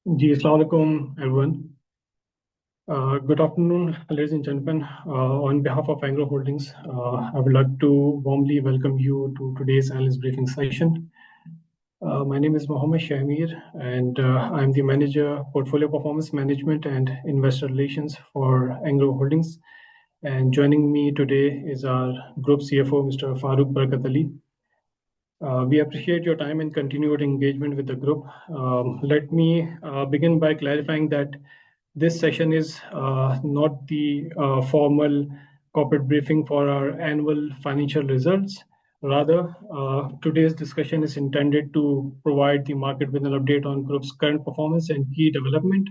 Assalamu alaikum, everyone. Good afternoon, ladies and gentlemen. On behalf of Anglo Holdings, I would like to warmly welcome you to today's analyst briefing session. My name is Mohammed Shahmir, and I'm the Manager, Portfolio Performance Management and Investor Relations for Anglo Holdings. And joining me today is our Group CFO, Mr. Farooq Barakat Ali. We appreciate your time and continued engagement with the group. Let me begin by clarifying that this session is not the formal corporate briefing for our annual financial results. Rather, today's discussion is intended to provide the market with an update on group's current performance and key development.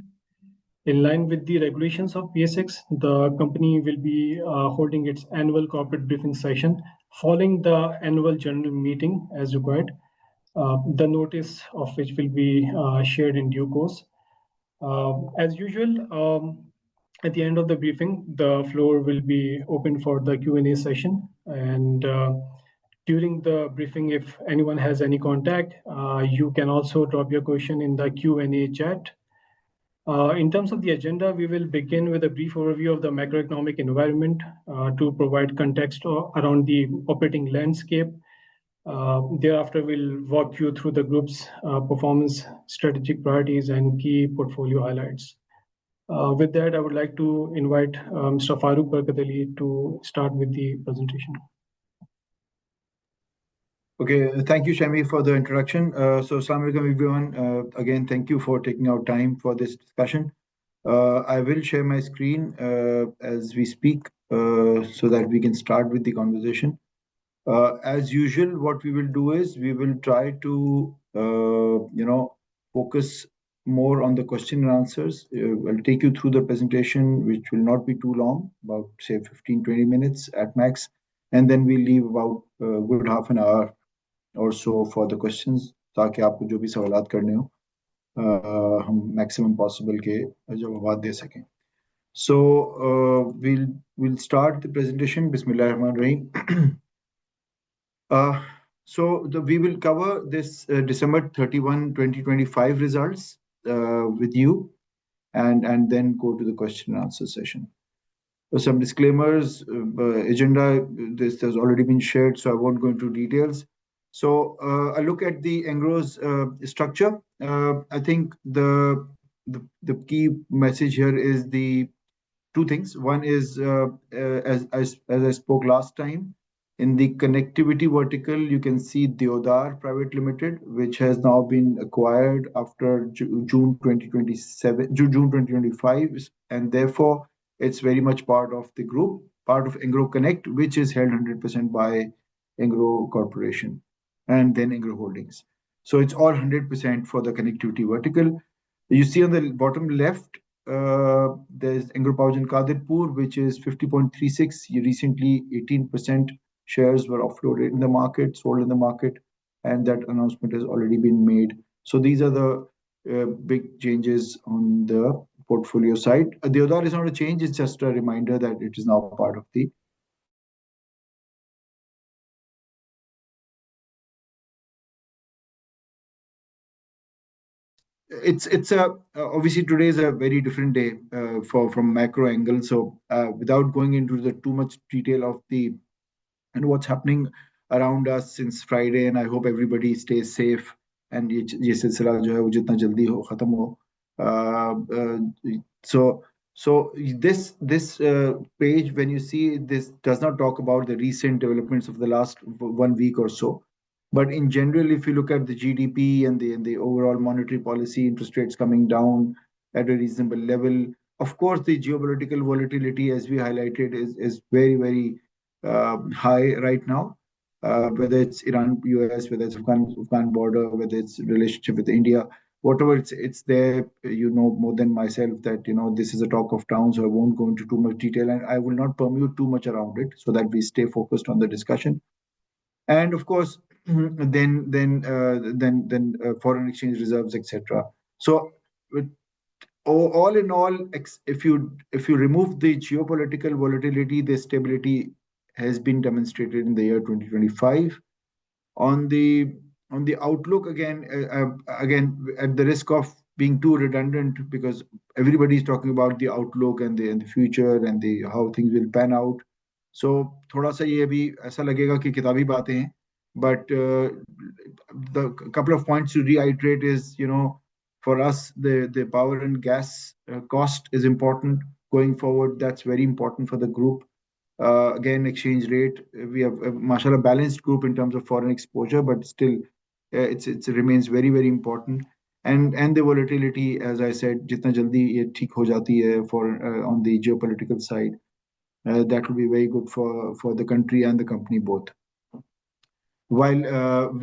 In line with the regulations of PSX, the company will be holding its annual corporate briefing session following the annual general meeting as required, the notice of which will be shared in due course. As usual, at the end of the briefing, the floor will be open for the Q&A session. And during the briefing, if anyone has any contact, you can also drop your question in the Q&A chat. In terms of the agenda, we will begin with a brief overview of the macroeconomic environment to provide context around the operating landscape. Thereafter, we'll walk you through the group's performance, strategic priorities, and key portfolio highlights. With that, I would like to invite Mr. Farooq Barakat Ali to start with the presentation. Okay, thank you, Shami, for the introduction. Assalamu alaikum, everyone. Again, thank you for taking out time for this discussion. I will share my screen as we speak so that we can start with the conversation. As usual, what we will do is we will try to, focus more on the question and answers. I'll take you through the presentation, which will not be too long, about, say, 15-20 minutes at max. And then we'll leave about a good half an hour or so for the questions, ताकि आपको जो भी सवालात करने हो हम maximum possible के जवाब दे सकें. So we'll start the presentation. Bismillahirrahmanirrahim. We will cover this December 31, 2025 results with you, and then go to the question and answer session. Some disclaimers, agenda, this has already been shared, so I won't go into details. So I look at the Angro's structure. I think the key message here is the two things. One is, as I spoke last time, in the connectivity vertical, you can see Deodar Private Limited, which has now been acquired after June 2025, and therefore it's very much part of the group, part of Angro Connect, which is held 100% by Angro Corporation and then Angro Holdings. So it's all 100% for the connectivity vertical. You see on the bottom left, there's Angro Powergen Kadirpur, which is 50.36. Recently, 18% shares were offloaded in the market, sold in the market, and that announcement has already been made. So these are the big changes on the portfolio side. Deodar is not a change, it's just a reminder that it is now part of the it's obviously today is a very different day from macro angle. So without going into the too much detail of the and what's happening around us since Friday, and I hope everybody stays safe and ये सिलसिला जो है वो जितना जल्दी हो खत्म हो. So this page, when you see this, does not talk about the recent developments of the last 1 week or so. But in general, if you look at the GDP and the overall monetary policy, interest rates coming down at a reasonable level, of course, the geopolitical volatility, as we highlighted, is very, very high right now. Whether it's Iran, US, whether it's Afghan border, whether it's relationship with India, whatever it's there, you know more than myself that this is a talk of town, so I won't go into too much detail, and I will not permute too much around it, so that we stay focused on the discussion. And of course, then foreign exchange reserves, etc. So all in all, if you remove the geopolitical volatility, the stability has been demonstrated in the year 2025. On the outlook, again at the risk of being too redundant because everybody is talking about the outlook and the future and the how things will pan out. So थोड़ा सा ये भी ऐसा लगेगा कि किताबी बातें हैं, but the couple of points to reiterate is, for us, the power and gas cost is important going forward. That's very important for the group. Again, exchange rate, we have a mashallah balanced group in terms of foreign exposure, but still it remains very, very important. And the volatility, as I said, jitna jaldi ye theek ho jati hai for on the geopolitical side, that will be very good for the country and the company both. While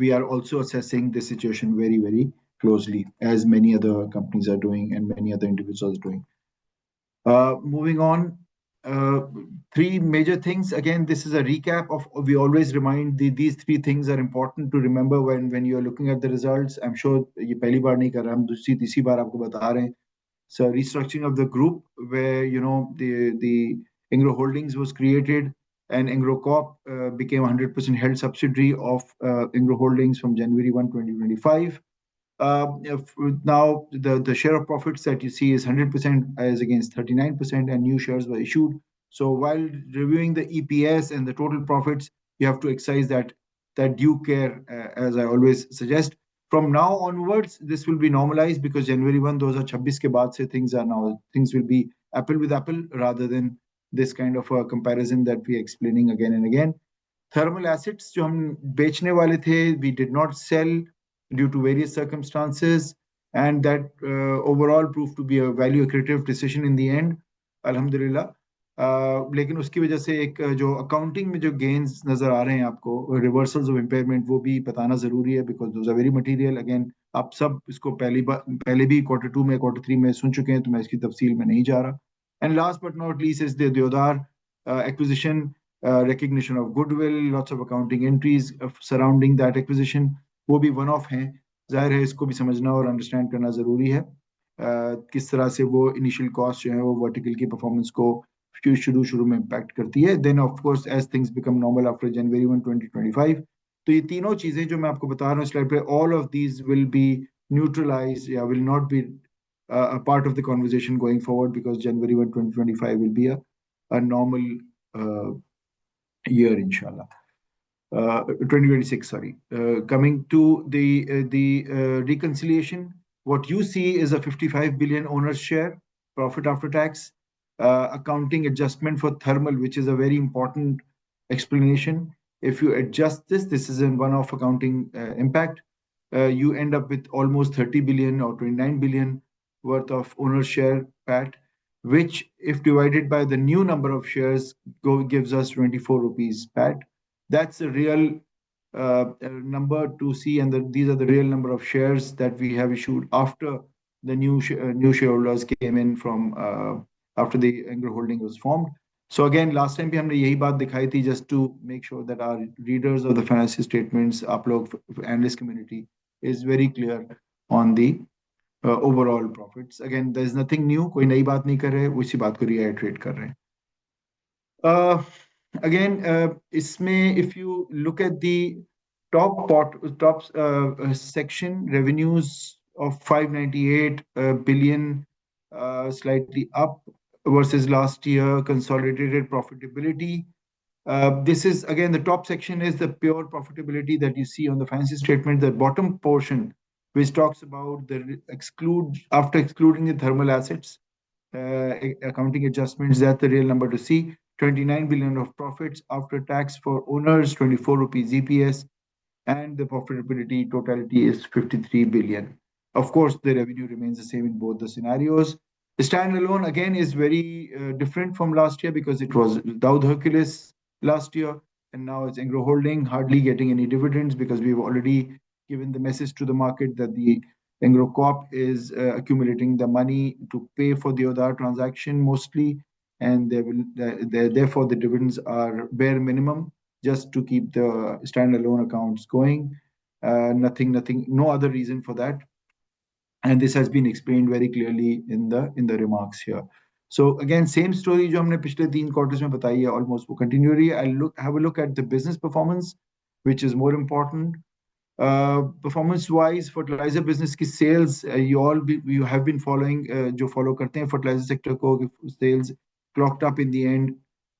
we are also assessing the situation very, very closely, as many other companies are doing and many other individuals are doing. Moving on, three major things. Again, this is a recap of, we always remind these three things are important to remember when you're looking at the results. I'm sure ये पहली बार नहीं कर रहा, हम दूसरी तीसरी बार आपको बता रहे हैं. So restructuring of the group, where the Engro Holdings was created and Engro Corp became 100% held subsidiary of Engro Holdings from January 1, 2025. Now the share of profits that you see is 100% as against 39%, and new shares were issued. So while reviewing the EPS and the total profits, you have to exercise that due care, as I always suggest. From now onwards, this will be normalized because January 1, 2026 ke baad se things will be apple with apple rather than this kind of a comparison that we are explaining again and again. Thermal assets जो हम बेचने वाले थे, we did not sell due to various circumstances, and that overall proved to be a value accretive decision in the end, alhamdulillah. लेकिन उसकी वजह से एक जो अकाउंटिंग में जो गेन्स नजर आ रहे हैं आपको, रिवर्सल्स ऑफ इम्पेयरमेंट, वो भी बताना जरूरी है because those are very material. Again, आप सब इसको पहले भी Q2 में Q3 में सुन चुके हैं, तो मैं इसकी तफसील में नहीं जा रहा. And last but not least is the देवदार acquisition, recognition of goodwill, lots of accounting entries surrounding that acquisition, वो भी वन ऑफ हैं. जाहिर है इसको भी समझना और अंडरस्टैंड करना जरूरी है, किस तरह से वो इनिशियल कॉस्ट जो है वो वर्टिकल की परफॉर्मेंस को शुरू में इम्पैक्ट करती है. Then of course as things become normal after January 1, 2025. तो ये तीनों चीजें जो मैं आपको बता रहा हूँ स्लाइड पे, all of these will be neutralise या will not be a part of the conversation going forward because January 1, 2025 will be a normal year, inshallah. 2026, sorry. Coming to the reconciliation, what you see is a 55 billion owner's share profit after tax, accounting adjustment for thermal, which is a very important explanation. If you adjust this is a one-off accounting impact. You end up with almost 30 billion or 29 billion worth of owner's share PAT, which if divided by the new number of shares gives us 24 rupees PAT. That's the real number to see, and these are the real number of shares that we have issued after the new shareholders came in from after the Engro Holding was formed. So again, last time भी हमने यही बात दिखाई थी, just to make sure that our readers of the financial statements, आप लोग analyst community, is very clear on the overall profits. Again, there is nothing new, कोई नई बात नहीं कर रहे, उसी बात को reiterate कर रहे हैं. Again, इसमें if you look at the top section, revenues of 598 billion, slightly up versus last year. Consolidated profitability. This is again, the top section is the pure profitability that you see on the financial statement. The bottom portion, which talks about the after excluding the thermal assets, accounting adjustments, that's the real number to see. 29 billion of profits after tax for owners, 24 rupees EPS, and the profitability totality is 53 billion. Of course, the revenue remains the same in both the scenarios. The standalone again is very different from last year because it was Daud Hercules last year, and now it's Engro Holding, hardly getting any dividends because we've already given the message to the market that the Engro Corp is accumulating the money to pay for the Deodar transaction mostly, and therefore the dividends are bare minimum just to keep the standalone accounts going. Nothing, no other reason for that. And this has been explained very clearly in the remarks here. So again, same story जो हमने पिछले 3 quarters में बताई है, almost वो continuity. I'll have a look at the business performance, which is more important. Performance wise, fertilizer business की sales, you have been following, जो follow करते हैं fertilizer sector को, sales clocked up in the end,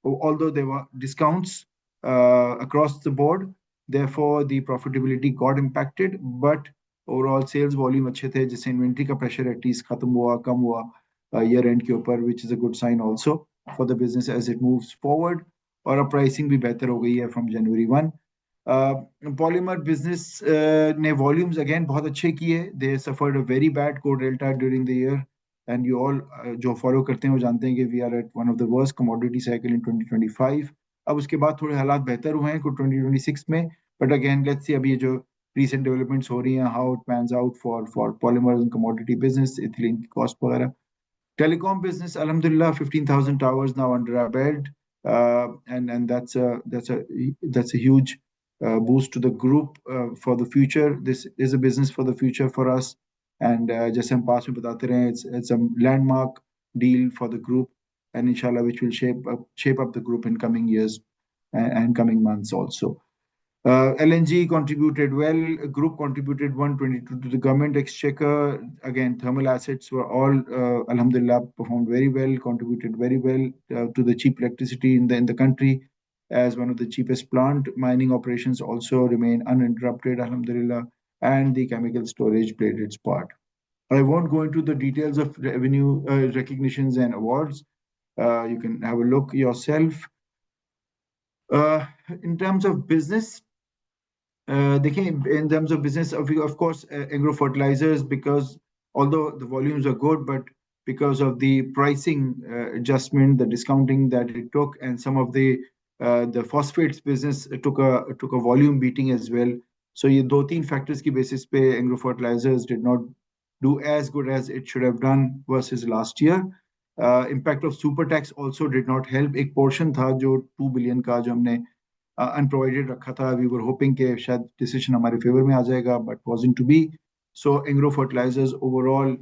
although there were discounts across the board. Therefore the profitability got impacted, but overall sales volume अच्छे थे, जिससे inventory का pressure at least खत्म हुआ, कम हुआ year end के ऊपर, which is a good sign also for the business as it moves forward. और pricing भी बेहतर हो गई है from January 1. Polymer business ने volumes again बहुत अच्छे किए. They suffered a very bad core delta during the year, and you all जो follow करते हैं वो जानते हैं कि we are at one of the worst commodity cycle in 2025. अब उसके बाद थोड़े हालात बेहतर हुए हैं 2026 में, but again let's see अभी जो recent developments हो रही हैं, how it pans out for polymers and commodity business, ethylene cost वगैरह. Telecom business, alhamdulillah, 15,000 towers now under our belt, and that's a huge boost to the group for the future. This is a business for the future for us, and जैसे हम पास में बताते रहे, it's a landmark deal for the group, and inshallah, which will shape up the group in coming years and coming months also. LNG contributed well. Group contributed 122 to the government exchequer. Again, thermal assets were all, alhamdulillah, performed very well, contributed very well to the cheap electricity in the country as one of the cheapest plant. Mining operations also remain uninterrupted, alhamdulillah, and the chemical storage played its part. I won't go into the details of revenue recognitions and awards. You can have a look yourself. In terms of business, in terms of business, of course, agro fertilizers, because although the volumes are good, but because of the pricing adjustment, the discounting that it took, and some of the phosphates business took a volume beating as well. So ये दो तीन factors की basis पे agro fertilizers did not do as good as it should have done versus last year. Impact of super tax also did not help. एक portion था जो 2 billion का जो हमने unprovided रखा था. We were hoping कि शायद decision हमारे favor में आ जाएगा, but wasn't to be. So agro fertilizers overall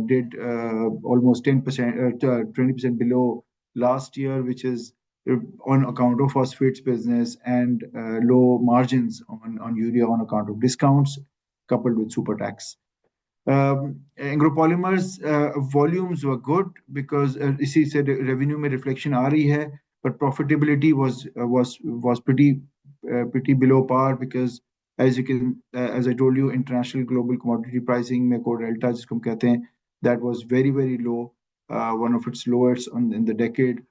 did almost 10%, 20% below last year, which is on account of phosphates business and low margins on urea on account of discounts coupled with super tax. Agropolymers volumes were good because इसी से revenue में reflection आ रही है, but profitability was pretty below par because as I told you, international global commodity pricing में core delta जिसको हम कहते हैं, that was very low, one of its lowest in the decade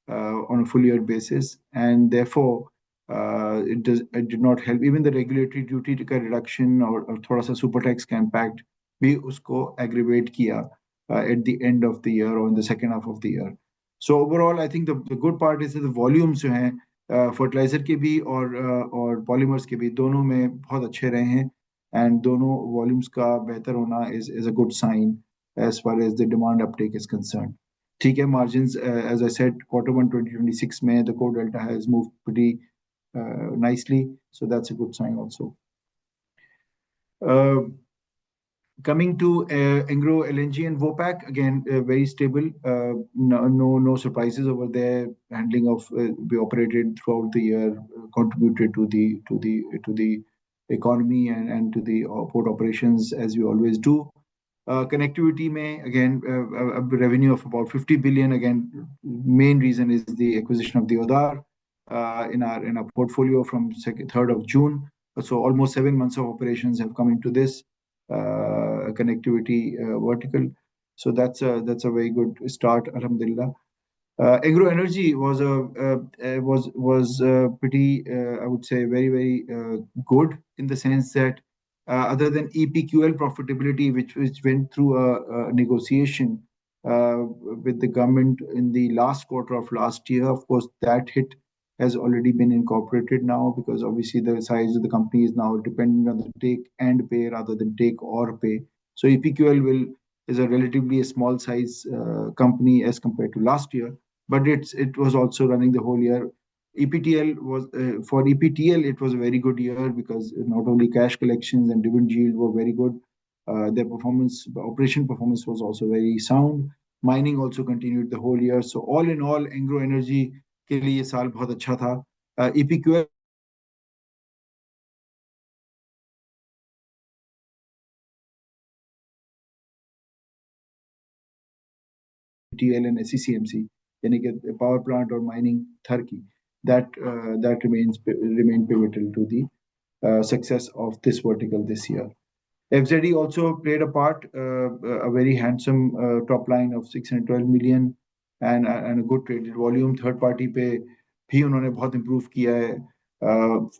on a full year basis, and therefore it did not help. Even the regulatory duty का reduction और थोड़ा सा super tax का impact भी उसको aggravate किया at the end of the year or in the second half of the year. So overall, I think the good part is that the volumes जो हैं fertilizer के भी और polymers के भी दोनों में बहुत अच्छे रहे हैं, and दोनों volumes का बेहतर होना is a good sign as far as the demand uptake is concerned. ठीक है, margins, as I said, Q1 2026 में the core delta has moved pretty nicely, so that's a good sign also. Coming to Engro LNG and Vopak, again very stable. No surprises over there. Handling of we operated throughout the year, contributed to the economy and to the port operations as we always do. Connectivity mein, again a revenue of about 50 billion. Again, main reason is the acquisition of the Odar in our portfolio from 3rd of June. So almost 7 months of operations have come into this connectivity vertical. So that's a very good start, alhamdulillah. Agro energy was pretty, I would say, very good in the sense that other than EPQL profitability, which went through a negotiation with the government in the last quarter of last year. Of course, that hit has already been incorporated now because obviously the size of the company is now dependent on the take and pay rather than take or pay. So EPQL is a relatively small size company as compared to last year, but it was also running the whole year. EPTL was for EPTL it was a very good year because not only cash collections and dividend yield were very good, their operation performance was also very sound. Mining also continued the whole year. So all in all, Engro Energy के लिए साल बहुत अच्छा था. EPQL HPCL and SECMC, यानी कि power plant और mining thar की, that remain pivotal to the success of this vertical this year. FZE also played a part, a very handsome top line of 612 million and a good traded volume. Third party पे भी उन्होंने बहुत improve किया है.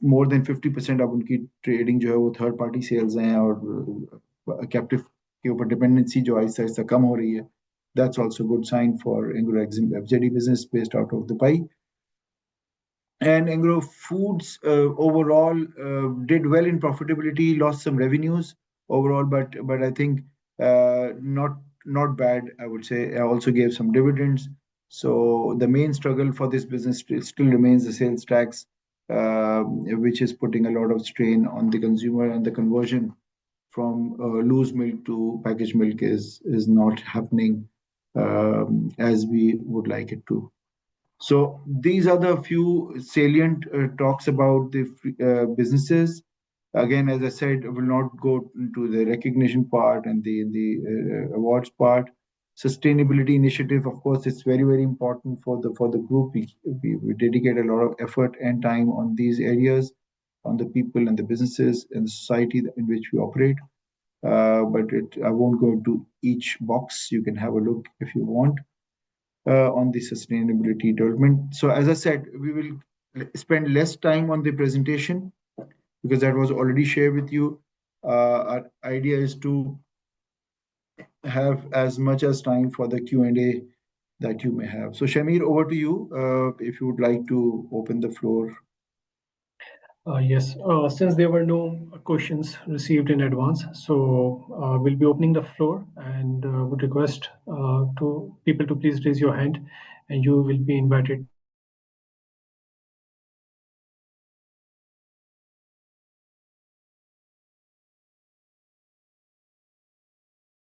More than 50% अब उनकी trading जो है वो third party sales हैं और captive के ऊपर dependency जो आहिस्ता आहिस्ता कम हो रही है. That's also a good sign for Engro FZE business based out of Dubai. And Engro Foods overall did well in profitability, lost some revenues overall, but I think not bad, I would say. Also gave some dividends. So the main struggle for this business still remains the sales tax, which is putting a lot of strain on the consumer, and the conversion from loose milk to packaged milk is not happening as we would like it to. So these are the few salient talks about the businesses. Again, as I said, I will not go into the recognition part and the awards part. Sustainability initiative, of course, it's very important for the group. We dedicate a lot of effort and time on these areas, on the people and the businesses and the society in which we operate. But I won't go into each box. You can have a look if you want. On the sustainability development. So as I said, we will spend less time on the presentation because that was already shared with you. Our idea is to have as much as time for the Q&A that you may have. So Shamir, over to you, if you would like to open the floor. Yes, since there were no questions received in advance, so we'll be opening the floor and would request to people to please raise your hand and you will be invited.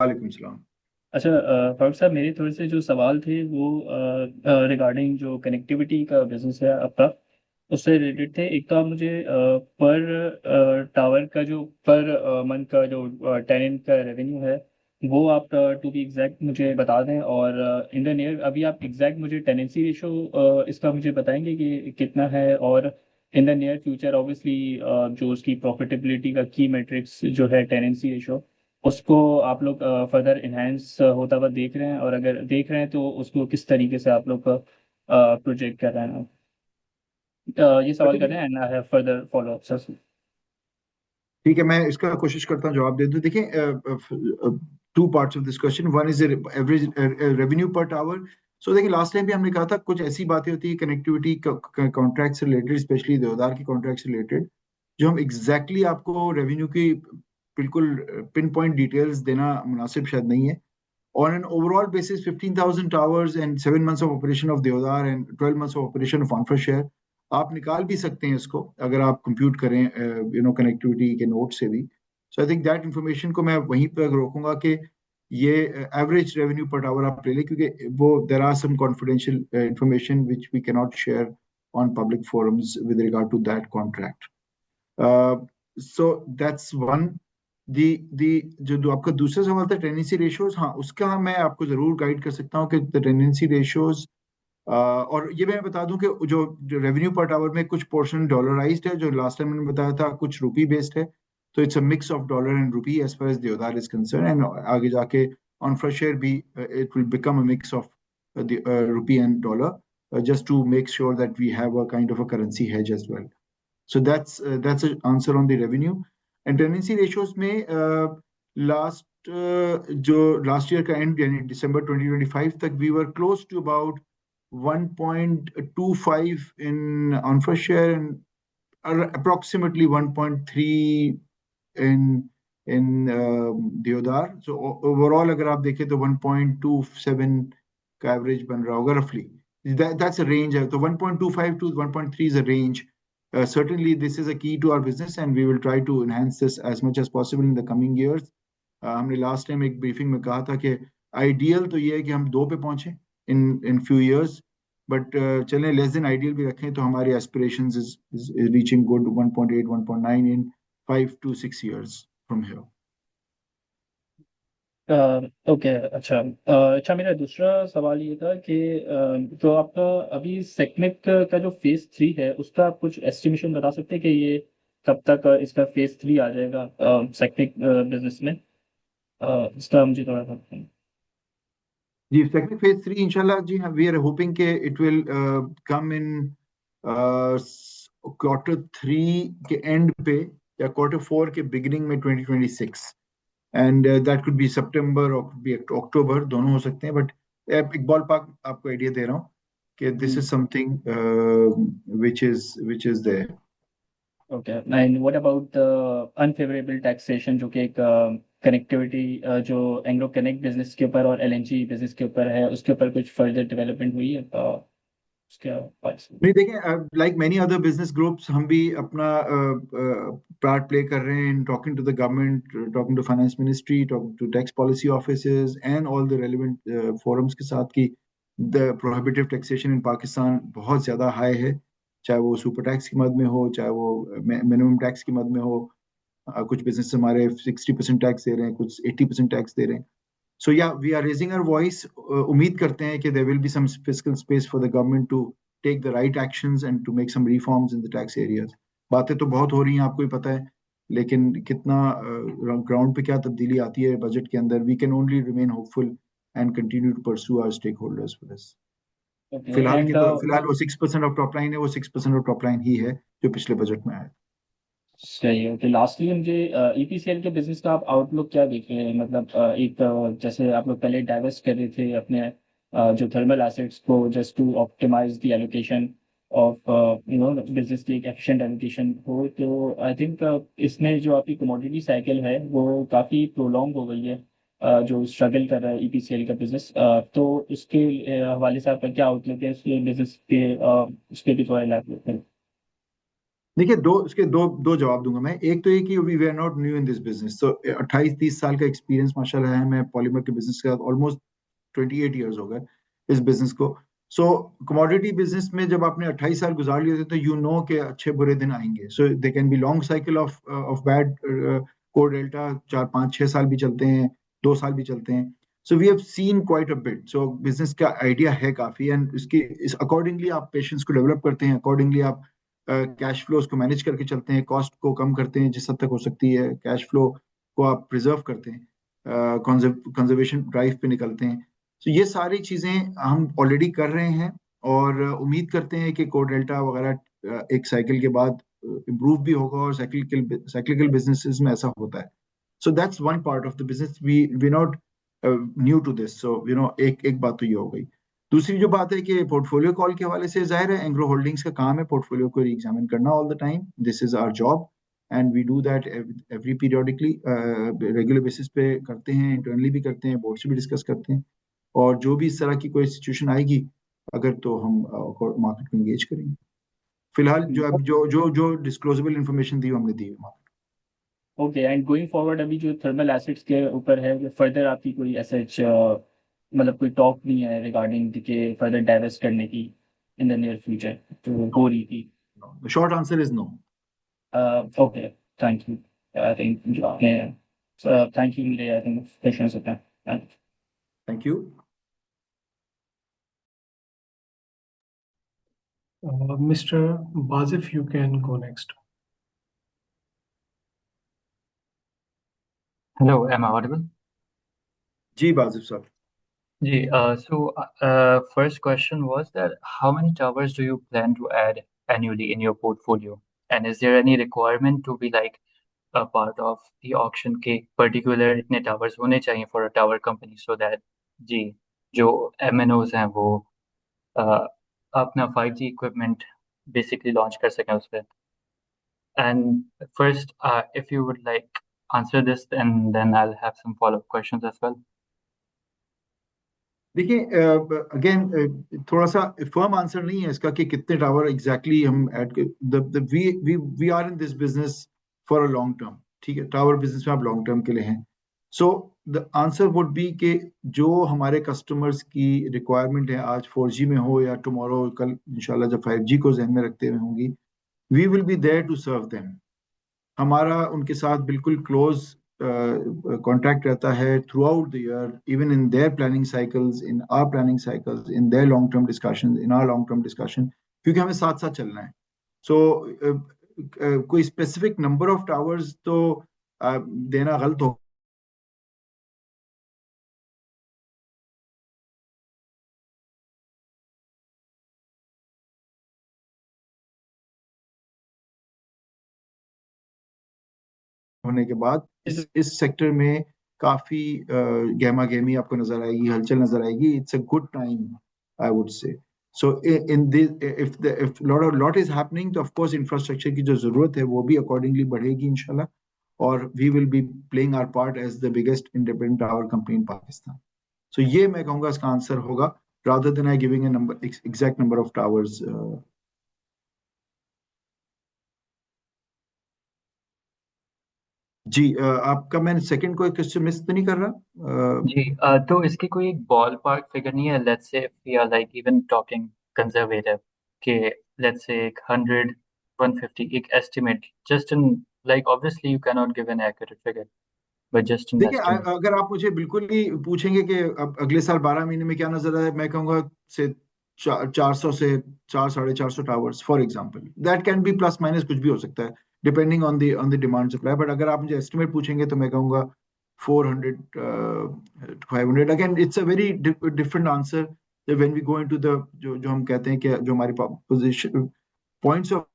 वालेकुम सलाम. अच्छा फारूक साहब, मेरे थोड़े से जो सवाल थे वो रिगार्डिंग जो कनेक्टिविटी का बिजनेस है आपका, उससे रिलेटेड थे. एक तो आप मुझे पर टावर का जो पर मंथ का जो टेनेंट का रेवेन्यू है वो आप टू बी एग्जैक्ट मुझे बता दें. और इन द नियर अभी आप एग्जैक्ट मुझे टेनेंसी रेशो इसका मुझे बताएंगे कि कितना है. और in the near future obviously जो उसकी प्रॉफिटेबिलिटी का की मैट्रिक्स जो है टेनेंसी रेशो, उसको आप लोग फर्दर इन्हेंस होता हुआ देख रहे हैं, और अगर देख रहे हैं तो उसको किस तरीके से आप लोग प्रोजेक्ट कर रहे हैं. ये सवाल कर रहे हैं and I have further follow up sir. ठीक है, मैं इसका कोशिश करता हूँ जवाब दे दूं. देखिए, two parts of this question. One is average revenue पर टावर. सो देखिए, लास्ट टाइम भी हमने कहा था कुछ ऐसी बातें होती है कनेक्टिविटी कॉन्ट्रैक्ट से रिलेटेड, स्पेशली देवदार की कॉन्ट्रैक्ट से रिलेटेड, जो हम एग्जैक्टली आपको रेवेन्यू की बिल्कुल पिन पॉइंट डिटेल्स देना मुनासिब शायद नहीं है. On an overall basis, 15,000 towers and 7 months of operation of Deodar and 12 months of operation of OnFirShare, आप निकाल भी सकते हैं इसको अगर आप कंप्यूट करें कनेक्टिविटी के नोट से भी. सो आई थिंक दैट इंफॉर्मेशन को मैं वहीं पर रोकूंगा कि ये एवरेज रेवेन्यू पर टावर आप ले लें, क्योंकि वो there are some confidential information which we can not share on public forums with regard to that contract. So that's one. जो आपका दूसरा सवाल था टेनेंसी रेशियोज, हाँ उसका मैं आपको जरूर गाइड कर सकता हूँ कि द टेनेंसी रेशियोज, और ये मैं बता दूं कि जो रेवेन्यू पर टावर में कुछ पोर्शन डॉलराइज्ड है, जो लास्ट टाइम मैंने बताया था, कुछ रुपी बेस्ड है. तो it's a mix of dollar and rupee as far as देवदार इज कंसर्न, एंड आगे जाके OnFirShare भी it will become a mix of rupee and dollar, just to make sure that we have a kind of a currency hedge as well. So that's an answer on the revenue. And tenancy ratios में last year का end यानी December 2025 तक we were close to about 1.25 in OnFirShare and approximately 1.3 in Deodar. So overall अगर आप देखें तो 1.27 का average बन रहा होगा roughly. That's a range. So 1.25 to 1.3 is a range. Certainly this is a key to our business and we will try to enhance this as much as possible in the coming years. हमने last time एक briefing में कहा था कि ideal तो ये है कि हम 2 पे पहुंचे in few years, but चलें less than ideal भी रखें तो हमारी aspirations is reaching good 1.8 1.9 in 5 to 6 years from here. Okay, अच्छा। अच्छा, मेरा दूसरा सवाल ये था कि जो आपका अभी सेकमेक का जो फेज 3 है, उसका आप कुछ एस्टिमेशन बता सकते हैं कि ये कब तक इसका फेज 3 आ जाएगा सेकमेक बिजनेस में? इसका मुझे थोड़ा सा बताएं। जी, सेकंड फेज 3 इंशाल्लाह जी, वी आर होपिंग के it will come in Q3 के एंड पे या Q4 के बिगिनिंग में 2026, एंड दैट कुड बी सितंबर और कुड बी अक्टूबर, दोनों हो सकते हैं, बट एक बॉल पार्क आपको आइडिया दे रहा हूँ कि this is something which is there. Okay, and what about the unfavourable taxation, जो कि एक कनेक्टिविटी जो एंग्लो कनेक्ट बिजनेस के ऊपर और एलएनजी बिजनेस के ऊपर है, उसके ऊपर कुछ फर्दर डेवलपमेंट हुई है उसके पास? नहीं, देखिए, like many other business groups हम भी अपना पार्ट प्ले कर रहे हैं, talking to the government, talking to finance ministry, talking to tax policy officers and all the relevant forums के साथ कि the prohibitive taxation in Pakistan बहुत ज़्यादा हाई है, चाहे वो सुपर टैक्स की मद में हो, चाहे वो मिनिमम टैक्स की मद में हो। कुछ बिजनेस हमारे 60% टैक्स दे रहे हैं, कुछ 80% टैक्स दे रहे हैं। So yeah, we are raising our voice. उम्मीद करते हैं कि there will be some fiscal space for the government to take the right actions and to make some reforms in the tax areas. बातें तो बहुत हो रही हैं, आपको ही पता है, लेकिन कितना ग्राउंड पे क्या तब्दीली आती है बजट के अंदर, we can only remain hopeful and continue to pursue our stakeholders for this. Okay, फिलहाल एंड फिलहाल वो 6% ऑफ टॉप लाइन है, वो 6% ऑफ टॉप लाइन ही है जो पिछले बजट में आया। सही है। ओके, लास्टली मुझे ईपीसीएल के बिजनेस का आप आउटलुक क्या देख रहे हैं? मतलब एक जैसे आप लोग पहले डाइवर्स कर रहे थे अपने जो थर्मल एसेट्स को, just to optimise the allocation of business की एक एफिशिएंट एलोकेशन हो, तो आई थिंक इसमें जो आपकी कमोडिटी साइकिल है वो काफ़ी प्रोलॉन्ग हो गई है, जो स्ट्रगल कर रहा है ईपीसीएल का बिजनेस। तो उसके हवाले से आपका क्या आउटलुक है उसके बिजनेस के, उस पर भी थोड़ा elaborate करें। देखिए, दो दो जवाब दूंगा मैं। एक तो ये कि we are not new in this business, तो 28-30 साल का एक्सपीरियंस माशाल्लाह है मैं पॉलीमर के बिजनेस के साथ, ऑलमोस्ट 28 ईयर्स हो गए इस बिजनेस को। सो कमोडिटी बिजनेस में जब आपने 28 साल गुजार लिए थे तो यू नो के अच्छे बुरे दिन आएंगे। So they can be long cycle of bad core delta, 4-5-6 साल भी चलते हैं, 2 साल भी चलते हैं। So we have seen quite a bit, so business का आइडिया है काफी, एंड इसकी इस अकॉर्डिंगली आप पेशेंस को डेवलप करते हैं, अकॉर्डिंगली आप कैश फ्लोज को मैनेज करके चलते हैं, कॉस्ट को कम करते हैं जिस हद तक हो सकती है, कैश फ्लो को आप प्रिजर्व करते हैं, कंजर्वेशन ड्राइव पे निकलते हैं। तो ये सारी चीजें हम ऑलरेडी कर रहे हैं, और उम्मीद करते हैं कि कोर डेल्टा वगैरह एक साइकिल के बाद इम्प्रूव भी होगा, और साइक्लिकल बिजनेसेस में ऐसा होता है। So that's one part of the business, we not new to this, so एक एक बात तो ये हो गई। दूसरी जो बात है कि पोर्टफोलियो कॉल के हवाले से, जाहिर है एंग्रो होल्डिंग्स का काम है पोर्टफोलियो को एग्जामिन करना all the time, this is our job, and we do that every periodically, regular basis पे करते हैं, इंटरनली भी करते हैं, बोर्ड से भी डिस्कस करते हैं, और जो भी इस तरह की कोई सिचुएशन आएगी अगर, तो हम मार्केट में इंगेज करेंगे। फिलहाल जो अब जो डिस्क्लोजेबल इंफॉर्मेशन दी हमने दी है market okay, and going forward अभी जो थर्मल एसिड्स के ऊपर है, फर्दर आपकी कोई ऐसे मतलब कोई टॉक नहीं है रिगार्डिंग के फर्दर डाइवेस्ट करने की इन द नियर फ्यूचर जो हो रही थी? में। The short answer is no. Okay, thank you. I think जो आपने थैंक यू मेरे आई थिंक क्वेश्चंस होते हैं। Thank you. Mr. Bazif, you can go next. Hello, am I audible? जी बाजिब साहब। First question was that how many towers do you plan to add annually in your portfolio? And is there any requirement to be like a part of the auction के particular इतने towers होने चाहिए for a tower company so that जी जो MNOs हैं वो अपना 5G equipment basically launch कर सकें उस पे? And first, if you would like answer this, and then I'll have some follow-up questions as well. देखिए, अगेन थोड़ा सा फर्म आंसर नहीं है इसका कि कितने टावर एग्जैक्टली हम add we are in this business for a long term, ठीक है, टावर बिजनेस में आप लॉन्ग टर्म के लिए हैं। So the answer would be कि जो हमारे कस्टमर्स की रिक्वायरमेंट है, आज 4G में हो या टुमारो कल इंशाल्लाह जब 5G को जहन में रखते हुए होंगी, we will be there to serve them. हमारा उनके साथ बिल्कुल क्लोज कॉन्ट्रैक्ट रहता है through out the year, even in their planning cycles, in our planning cycles, in their long term discussion, in our long term discussion, क्योंकि हमें साथ साथ चलना है। सो कोई स्पेसिफिक नंबर ऑफ टावर्स तो देना गलत हो होने के बाद इस सेक्टर में काफी गहमा गहमी आपको नजर आएगी, हलचल नजर आएगी। It's a good time, I would से। सो in this, if lot is happening, तो ऑफ कोर्स इंफ्रास्ट्रक्चर की जो जरूरत है वो भी अकॉर्डिंगली बढ़ेगी इंशाल्लाह, और we will be playing our part as the biggest independent tower company in Pakistan. So ये मैं कहूंगा इसका आंसर होगा, rather than I giving a number, exact number of towers. जी, आपका मैं सेकंड कोई क्वेश्चन मिस तो नहीं कर रहा? जी तो इसकी कोई एक बॉल पार्क फिगर नहीं है? Let's say if we are like even talking conservative कि लेट्स से एक 100 150 एक estimate, just in like obviously you can not give an accurate figure but just in देखिए, एस्टिमेट। अगर आप मुझे बिल्कुल ही पूछेंगे कि अब अगले साल 12 महीने में क्या नजर आए, मैं कहूंगा से 400 से 400-450 towers for example. That can be plus minus, कुछ भी हो सकता है depending on the demand supply. But अगर आप मुझे एस्टिमेट पूछेंगे तो मैं कहूंगा 400 500। Again it's a very different answer when we go into the, जो जो हम कहते हैं कि जो हमारी position points of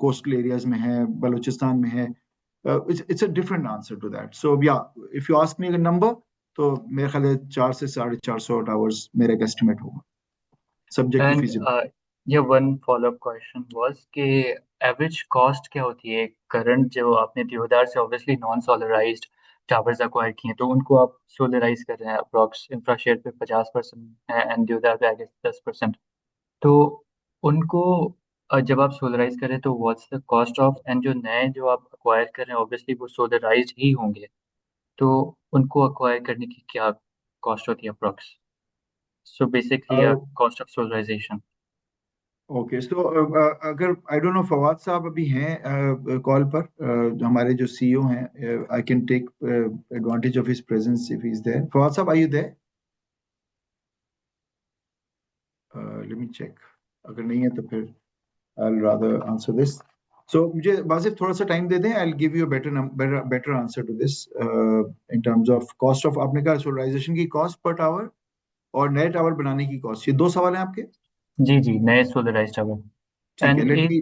coastal areas में है, बलूचिस्तान में है, it's a different answer to that. So yeah, if you ask me a number, तो मेरे ख्याल है 400 से 450 टावर्स मेरा एक एस्टिमेट होगा, सब्जेक्ट टू एंड फिजिबल। ये वन फॉलोअप क्वेश्चन वाज कि एवरेज कॉस्ट क्या होती है करंट, जो आपने देवदार से ऑब्वियसली नॉन सोलराइज्ड टावर्स अक्वायर किए हैं तो उनको आप सोलराइज कर रहे हैं, अप्रॉक्स इंफ्रा शेयर पे 50% है एंड देवदार पे आई गेस 10%। तो उनको जब आप सोलराइज करें तो what's the cost of, and जो नए जो आप अक्वायर कर रहे हैं ऑब्वियसली वो सोलराइज्ड ही होंगे, तो उनको अक्वायर करने की क्या कॉस्ट होती है approx? So basically cost of solarisation. Okay, so अगर आई डोंट नो, फवाद साहब अभी हैं कॉल पर, जो हमारे जो सीईओ हैं, I can take advantage of his presence if he is there. Fawad sahab, are you there? Let me check, अगर नहीं है तो फिर I will rather answer this. So मुझे बासिफ थोड़ा सा टाइम दे दें, I will give you better answer to this in terms of cost of, आपने कहा सोलराइजेशन की कॉस्ट पर टावर और नए टावर बनाने की कॉस्ट, ये दो सवाल हैं आपके? जी जी, नए सोलराइज्ड टावर। ठीक है, एंड लेट मी।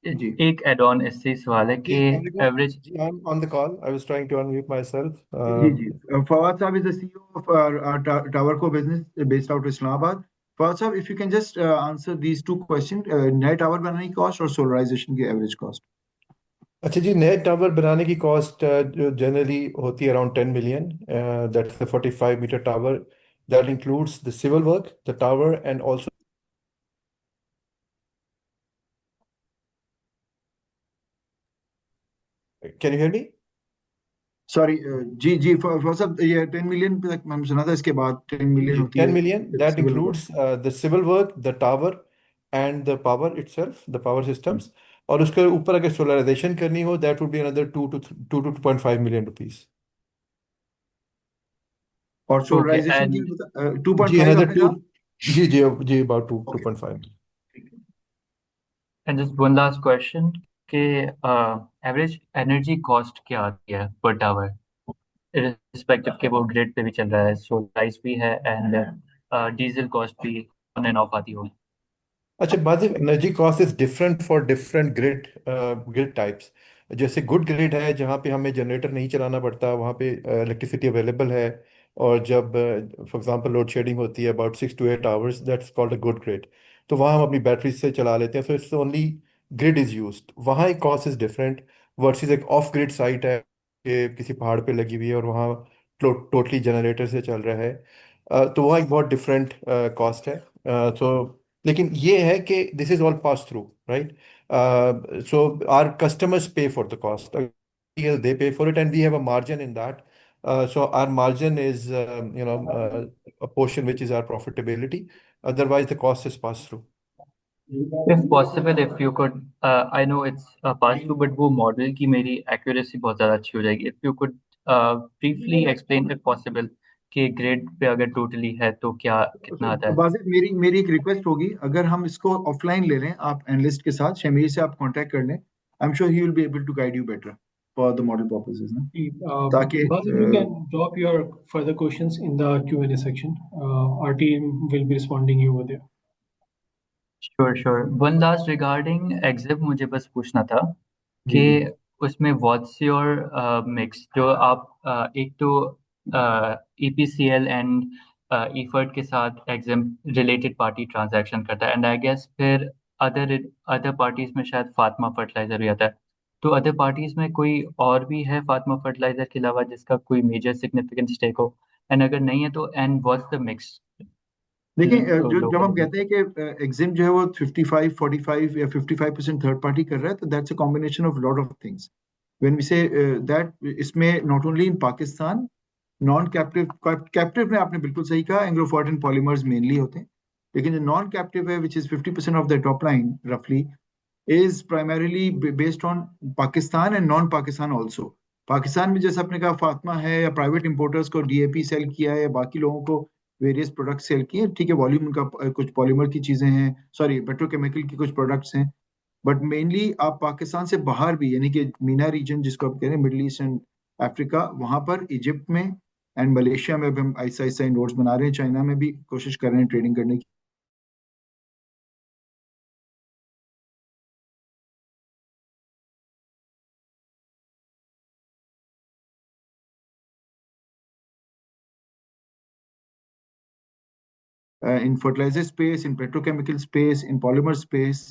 एक जी एक एड ऑन इससे सवाल है कि Everyone, average. I'm on the call. I was trying to unmute myself. जी जी, Fawad sahab is the CEO of tower co business based out Islamabad. Fawad sahab, if you can just answer these two question, नए tower बनाने की cost और solarization की average cost. अच्छा जी, नए tower बनाने की कॉस्ट जो जनरली होती है around 10 million, that's the 45 metre tower, that includes the civil work, the tower and also. Can you hear me? Sorry, जी जी, फवाद साहब, ये 10 मिलियन तक हम सुना था, इसके बाद 10 मिलियन जी, होती 10 million, है that civil work. Includes the civil work, the tower and the power itself, the power systems. और उसके ऊपर अगर सोलराइजेशन करनी हो, that would be another 2 to 2.5 million rupees। और ओके सोलराइजेशन की एंड 2.5 जी, अनदर आपने टू। कहा? जी जी जी, about two okay, 2.5। And just one last question कि एवरेज एनर्जी कॉस्ट क्या आती है पर टावर, रिस्पेक्टिव के वो ग्रिड पे भी चल रहा है, सोलराइज भी है एंड डीजल कॉस्ट भी ऑन एंड ऑफ आती होगी। अच्छा, बाद energy cost is different for different grid types. जैसे गुड ग्रिड है जहाँ पे हमें जनरेटर नहीं चलाना पड़ता, वहाँ पे इलेक्ट्रिसिटी अवेलेबल है। और जब फॉर एग्जांपल लोड शेडिंग होती है about 6 to 8 hours, that's called a good grid. तो वहाँ हम अपनी बैटरी से चला लेते हैं, so it's only grid is used, वहाँ एक कॉस्ट इज डिफरेंट। वर्सेस एक ऑफ ग्रिड साइट है कि किसी पहाड़ पे लगी हुई है और वहाँ टोटली जनरेटर से चल रहा है, तो वहाँ एक बहुत डिफरेंट कॉस्ट है। तो लेकिन ये है कि this is all pass through, right? So are customers pay for the cost, they pay for it and we have a margin in that. So our margin is a portion which is our profitability. Otherwise, the cost is passed through. If possible, if you could, I know it's a pass through, but वो model की मेरी accuracy बहुत ज़्यादा अच्छी हो जाएगी. If you could briefly explain if possible कि grade pay अगर टोटली है तो क्या कितना आता है. बाजिद, मेरी एक रिक्वेस्ट होगी, अगर हम इसको ऑफलाइन ले लें, आप एनालिस्ट के साथ शमीर से आप कांटेक्ट कर लें. I am sure he will be able to guide you better for the model purposes ना, ताकि Basil, you can drop your further questions in the Q&A section. Our team will be responding you over there. Sure. One last regarding EXIM, मुझे बस पूछना था जी जी. कि उसमें what's your mix जो आप एक तो EPCL एंड EFERT के साथ EXIM related party transaction करता है, and I guess फिर other parties में शायद फातिमा फर्टिलाइजर भी आता है. तो अदर पार्टीज में कोई और भी है फातिमा फर्टिलाइजर के अलावा जिसका कोई मेजर सिग्निफिकेंट स्टेक हो, एंड अगर नहीं है तो एंड व्हाट्स द मिक्स. देखिए, जब हम कहते हैं कि एग्जिम जो है वो 55-45 या 55% थर्ड पार्टी कर रहा है, तो that's a combination of lot of things. When we say that, इसमें not only in Pakistan, non captive में आपने बिल्कुल सही कहा, एंग्लो फॉरेन पॉलीमर्स मेनली होते हैं, लेकिन जो नॉन कैप्टिव है which is 50% of the top line रफली, is primarily based on Pakistan and non Pakistan also. Pakistan में जैसे आपने कहा फातिमा है, या प्राइवेट इंपोर्टर्स को डीएपी सेल किया है, या बाकी लोगों को वेरियस प्रोडक्ट सेल किए, ठीक है, वॉल्यूम उनका कुछ पॉलीमर की चीजें हैं, सॉरी पेट्रोकेमिकल की कुछ प्रोडक्ट्स हैं, बट मेनली आप पाकिस्तान से बाहर भी, यानी कि मीना रीजन जिसको आप कह रहे हैं, मिडल ईस्ट एंड अफ्रीका, वहां पर इजिप्ट में एंड मलेशिया में भी हम ऐसा ऐसा इंडोर्स बना रहे हैं, चाइना में भी कोशिश कर रहे हैं ट्रेडिंग करने की. इन fertiliser space, in petrochemical space, in polymer space,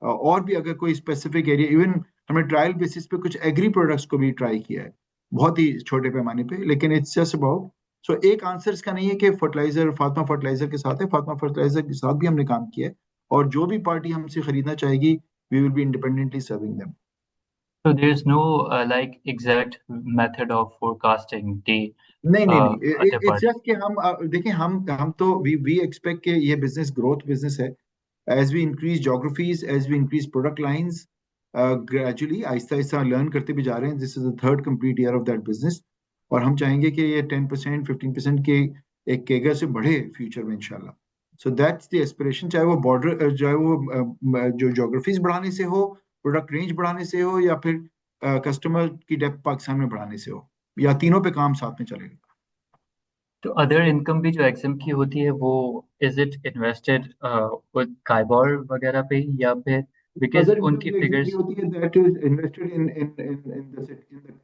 और भी अगर कोई स्पेसिफिक एरिया, इवन हमने ट्रायल बेसिस पे कुछ एग्री प्रोडक्ट्स को भी ट्राई किया है, बहुत ही छोटे पैमाने पे, लेकिन इट्स जस्ट अबाउट. सो एक आंसर इसका नहीं है कि फर्टिलाइजर फातिमा फर्टिलाइजर के साथ है, फातिमा फर्टिलाइजर के साथ भी हमने काम किया है, और जो भी पार्टी हमसे खरीदना चाहेगी, we will be independently serving them. So there is no like exact method of forecasting the नहीं, other इट्स party. जस्ट कि हम देखिए, हम तो वी एक्सपेक्ट कि ये बिजनेस ग्रोथ बिजनेस है. As we increase geographies, as we increase product lines, gradually Aahista Aahista learn करते भी जा रहे हैं. This is the third complete year of that business, और हम चाहेंगे कि ये 10% 15% के एक केगर से बढ़े फ्यूचर में इंशाल्लाह. सो दैट्स द एस्पिरेशन, चाहे वो बॉर्डर, चाहे वो जो जोग्राफीज बढ़ाने से हो, प्रोडक्ट रेंज बढ़ाने से हो, या फिर कस्टमर की डेप्थ पाकिस्तान में बढ़ाने से हो, या तीनों पे काम साथ में चलेगा. तो अदर इनकम भी जो एग्जाम की होती है वो इज इट इन्वेस्टेड काइबोर वगैरह पे या फिर बिकॉज अदर इनकम उनकी जो एग्जिट फिगर्स. होती है, that is invested in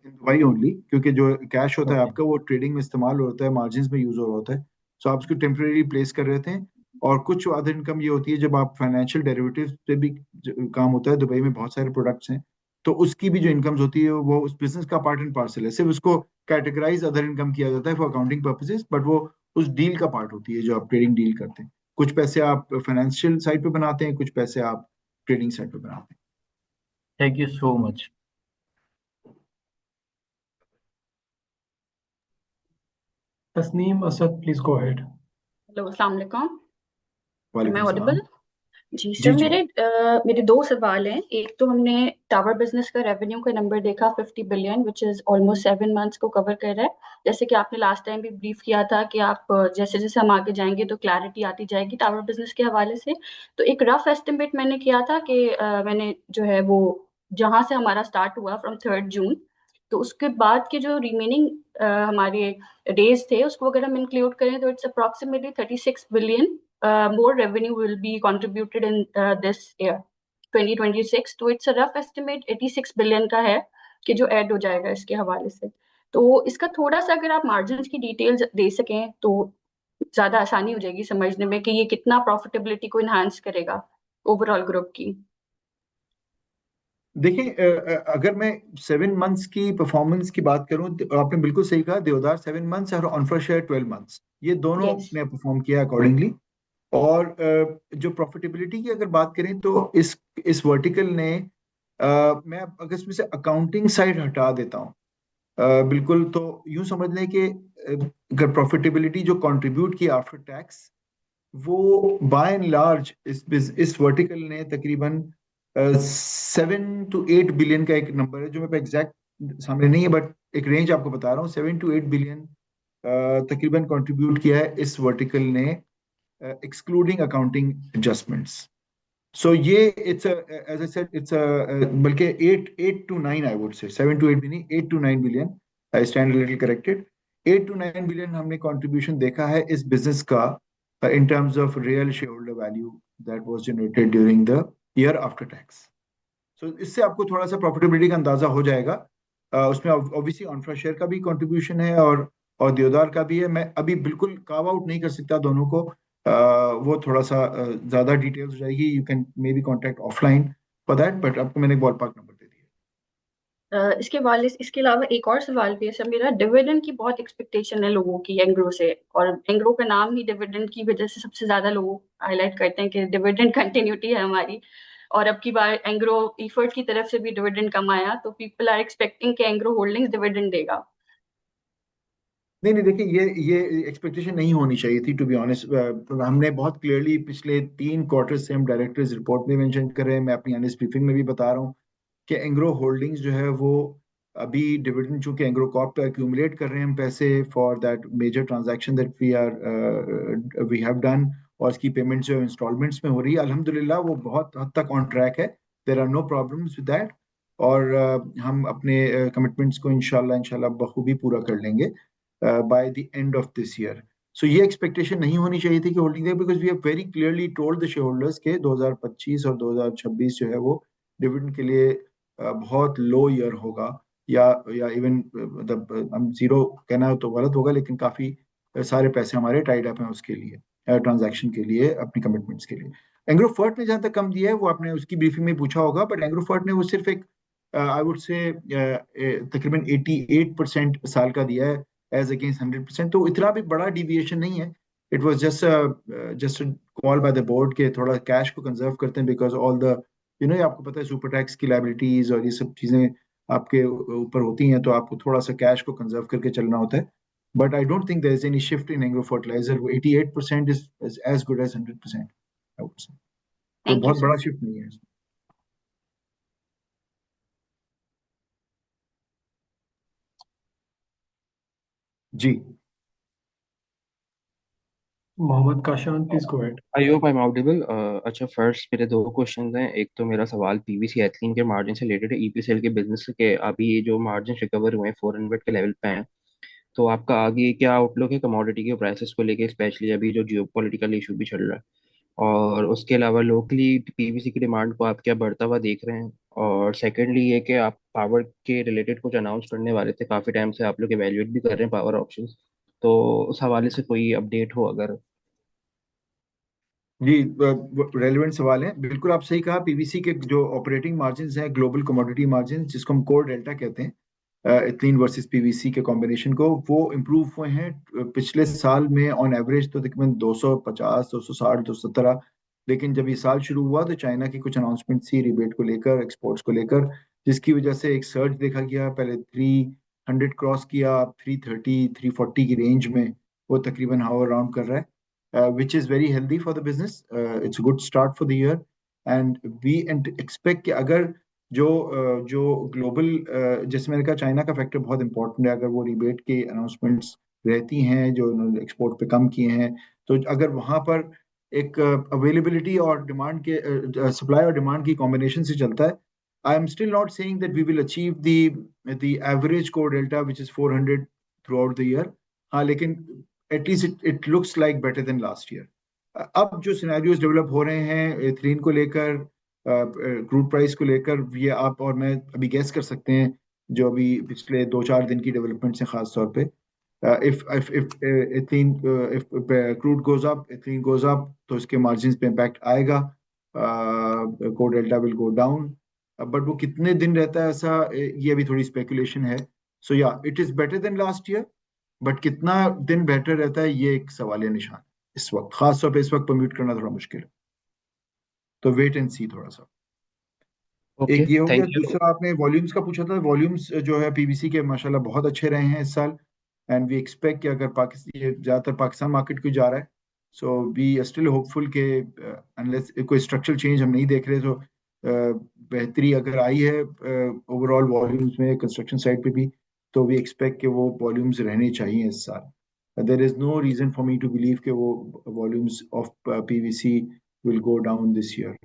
Dubai only, क्योंकि जो कैश होता है ओके. आपका, वो ट्रेडिंग में इस्तेमाल होता है, मार्जिन में यूज हो रहा होता है. सो आप उसको टेम्परेरी प्लेस कर रहे थे. और कुछ अदर इनकम ये होती है जब आप फाइनेंशियल डेरिवेटिव से भी काम होता है, दुबई में बहुत सारे प्रोडक्ट्स हैं, तो उसकी भी जो इनकम्स होती है वो उस बिजनेस का पार्ट एंड पार्सल है. सिर्फ उसको कैटेगराइज अदर इनकम किया जाता है फॉर अकाउंटिंग पर्पसेस, बट वो उस डील का पार्ट होती है जो आप ट्रेडिंग डील करते हैं. कुछ पैसे आप फाइनेंशियल साइड पे बनाते हैं, कुछ पैसे आप ट्रेडिंग साइड पे बनाते हैं. Thank you so much. Tasneem Asad, please go ahead. Hello, अस्सलाम वालेकुम. मैं वालेकुम ऑडिबल? सलाम. जी जी सर, जी. मेरे दो सवाल हैं. एक तो हमने टावर बिजनेस का रेवेन्यू का नंबर देखा 50 billion, which is almost 7 months को कवर कर रहा है. जैसे कि आपने लास्ट टाइम भी ब्रीफ किया था कि आप जैसे जैसे हम आगे जाएंगे तो क्लैरिटी आती जाएगी टावर बिजनेस के हवाले से. तो एक रफ एस्टिमेट मैंने किया था कि मैंने जो है वो जहां से हमारा स्टार्ट हुआ फ्रॉम 3rd जून, तो उसके बाद के जो रिमेनिंग हमारे डेज थे उसको अगर हम इंक्लूड करें तो it's approximately 36 billion more revenue will be contributed in this year 2026. तो it's a rough estimate 86 billion का है कि जो ऐड हो जाएगा इसके हवाले से. तो इसका थोड़ा सा अगर आप मार्जिन की डिटेल्स दे सकें तो ज्यादा आसानी हो जाएगी समझने में कि ये कितना प्रॉफिटेबिलिटी को इनहांस करेगा ओवरऑल ग्रुप की. देखिए, अगर मैं 7 मंथ्स की परफॉर्मेंस की बात करूं, तो आपने बिल्कुल सही कहा, देवदार 7 मंथ्स और ऑनफरशेयर 12 मंथ्स, ये दोनों यस. ने परफॉर्म किया अकॉर्डिंगली. और जो प्रॉफिटेबिलिटी की अगर बात करें, तो इस वर्टिकल ने, मैं अगर इसमें से अकाउंटिंग साइड हटा देता हूँ, बिल्कुल, तो यूं समझ लें कि अगर प्रॉफिटेबिलिटी जो कंट्रीब्यूट की आफ्टर टैक्स, वो बाय एंड लार्ज इस वर्टिकल ने तकरीबन 7 to 8 बिलियन का एक नंबर है जो मेरे पे एग्जैक्ट सामने नहीं है, बट एक रेंज आपको बता रहा हूँ, 7 to 8 बिलियन तकरीबन कंट्रीब्यूट किया है इस वर्टिकल ने, एक्सक्लूडिंग अकाउंटिंग एडजस्टमेंट्स। सो ये it's as I said it's बल्कि 8 to 9 आई वुड से, 7 to 8 भी नहीं, 8 to 9 billion, I stand little corrected. 8 to 9 billion हमने कंट्रीब्यूशन देखा है इस बिजनेस का in terms of real shareholder value that was generated during the year after tax. So इससे आपको थोड़ा सा प्रॉफिटेबिलिटी का अंदाजा हो जाएगा। उसमें ऑब्वियसली ऑनफ्रा शेयर का भी कंट्रीब्यूशन है और देवदार का भी है। मैं अभी बिल्कुल कार्व आउट नहीं कर सकता दोनों को, वो थोड़ा सा ज्यादा डिटेल्स हो जाएगी। You can may be contact offline for that, but आपको मैंने बॉल पार्क नंबर दे दिया। इसके अलावा एक और सवाल भी है सर मेरा। डिविडेंड की बहुत एक्सपेक्टेशन है लोगों की एंग्रो से, और एंग्रो का नाम ही डिविडेंड की वजह से सबसे ज्यादा लोग हाईलाइट करते हैं कि डिविडेंड कंटिन्यूटी है हमारी। और अब की बार एंग्रो ईफर्ट की तरफ से भी डिविडेंड कम आया, तो पीपल आर एक्सपेक्टिंग कि एंग्रो होल्डिंग्स डिविडेंड देगा। नहीं नहीं, देखिए ये एक्सपेक्टेशन नहीं होनी चाहिए थी, टू बी ऑनेस्ट। हमने बहुत क्लियरली पिछले 3 क्वार्टर से हम डायरेक्टर्स रिपोर्ट में मेंशन कर रहे हैं, मैं अपनी एनालिस्ट ब्रीफिंग में भी बता रहा हूँ कि एंग्रो होल्डिंग्स जो है वो अभी डिविडेंड चूंकि एंग्रो कॉर्प पे एक्यूमुलेट कर रहे हैं हम पैसे for that major transaction that we have done, और इसकी पेमेंट जो इंस्टॉलमेंट्स में हो रही है अल्हम्दुलिल्लाह वो बहुत हद तक ऑन ट्रैक है। There are no problems with that, और हम अपने कमिटमेंट्स को इंशाल्लाह बखूबी पूरा कर लेंगे by the end of this year. So ये एक्सपेक्टेशन नहीं होनी चाहिए थी कि होल्डिंग है, because we have very clearly told the shareholders के 2025 और 2026 जो है वो डिविडेंड के लिए बहुत लो ईयर होगा, या इवन मतलब हम जीरो कहना तो गलत होगा, लेकिन काफी सारे पैसे हमारे टाइड अप हैं उसके लिए, ट्रांजैक्शन के लिए, अपनी कमिटमेंट्स के लिए। एंग्रोफर्ट ने जहां तक कम दिया है वो आपने उसकी ब्रीफिंग में पूछा होगा, बट एंग्रोफर्ट ने वो सिर्फ एक आई वुड से तकरीबन 88% साल का दिया है एज अगेंस्ट 100%, तो इतना भी बड़ा डिविएशन नहीं है। It was just call by the board के थोड़ा कैश को कंजर्व करते हैं, बिकॉज ऑल द आपको पता है सुपर टैक्स की लाइबिलिटीज और ये सब चीजें आपके ऊपर होती हैं, तो आपको थोड़ा सा कैश को कंजर्व करके चलना होता है। But I don't think there is any shift in agro fertiliser. 88% is as good as 100%, I would say, तो थैंक यू बहुत सर। बड़ा शिफ्ट नहीं है इसमें। जी Mohammad Kashan, please go ahead. I hope I am audible. अच्छा, first मेरे 2 question हैं। एक तो मेरा सवाल पीवीसी एथिलीन के मार्जिन से रिलेटेड है, ईपीसीएल के बिजनेस के अभी ये जो मार्जिन रिकवर हुए हैं 400 के लेवल पे हैं, तो आपका आगे क्या आउटलुक है कमोडिटी के प्राइसेस को लेके, स्पेशली अभी जो जियोपॉलिटिकल इशू भी चल रहा है? और उसके अलावा लोकली पीवीसी की डिमांड को आप क्या बढ़ता हुआ देख रहे हैं? और सेकेंडली ये कि आप पावर के रिलेटेड कुछ अनाउंस करने वाले थे, काफ़ी टाइम से आप लोग एवेल्युएट भी कर रहे हैं पावर ऑप्शंस, तो उस हवाले से कोई अपडेट हो अगर। जी, रेलिवेंट सवाल है, बिल्कुल आप सही कहा। पीवीसी के जो ऑपरेटिंग मार्जिन हैं, ग्लोबल कमोडिटी मार्जिन जिसको हम कोर डेल्टा कहते हैं, इथीन वर्सेस पीवीसी के कॉम्बिनेशन को, वो इम्प्रूव हुए हैं पिछले साल में ऑन एवरेज तो तकरीबन 250, 260, 270। लेकिन जब ये साल शुरू हुआ तो चाइना की कुछ अनाउंसमेंट थी रिबेट को लेकर, एक्सपोर्ट्स को लेकर, जिसकी वजह से एक सर्च देखा गया। पहले 300 क्रॉस किया, अब 330, 340 की रेंज में वो तकरीबन हावर राउंड कर रहा है, which is very healthy for the business. It's a good start for the year, and we expect कि अगर जो ग्लोबल, जैसे मैंने कहा चाइना का फैक्टर बहुत इंपॉर्टेंट है, अगर वो रिबेट के अनाउंसमेंट्स रहती हैं जो उन्होंने एक्सपोर्ट पे कम किए हैं, तो अगर वहां पर एक अवेलेबिलिटी और डिमांड के सप्लाई और डिमांड की कॉम्बिनेशन से चलता है, I am still not saying that we will achieve the average core delta which is 400 through out the year. हाँ, लेकिन at least it looks like better than last year. अब जो सिनेरियोज डेवलप हो रहे हैं एथिलीन को लेकर, क्रूड प्राइस को लेकर, ये आप और मैं अभी गेस कर सकते हैं, जो अभी पिछले 2-4 दिन की डेवलपमेंट्स हैं खास तौर पे। if ethylene if crude goes up, ethylene goes up, तो इसके मार्जिन पे इम्पैक्ट आएगा, core delta will go down. But वो कितने दिन रहता है ऐसा, ये अभी थोड़ी स्पेकुलेशन है। सो या it is better than last year, but कितना दिन बेटर रहता है ये एक सवाल निशान है इस वक्त, खास तौर पे इस वक्त परम्यूट करना थोड़ा मुश्किल है, तो वेट एंड सी थोड़ा सा। ओके, एक ये हो गया। Thank you. दूसरा आपने वॉल्यूम्स का पूछा था। वॉल्यूम्स जो है पीवीसी के माशाल्लाह बहुत अच्छे रहे हैं इस साल, एंड वी एक्सपेक्ट कि अगर पाकिस्तान, ये ज्यादातर पाकिस्तान मार्केट को जा रहा है, so we are still hopeful के अनलेस कोई स्ट्रक्चरल चेंज हम नहीं देख रहे, तो बेहतरी अगर आई है ओवरऑल वॉल्यूम्स में कंस्ट्रक्शन साइड पे भी, तो वी एक्सपेक्ट कि वो वॉल्यूम्स रहने चाहिए इस साल। There is no reason for me to believe कि वो volumes of PVC will go down this year.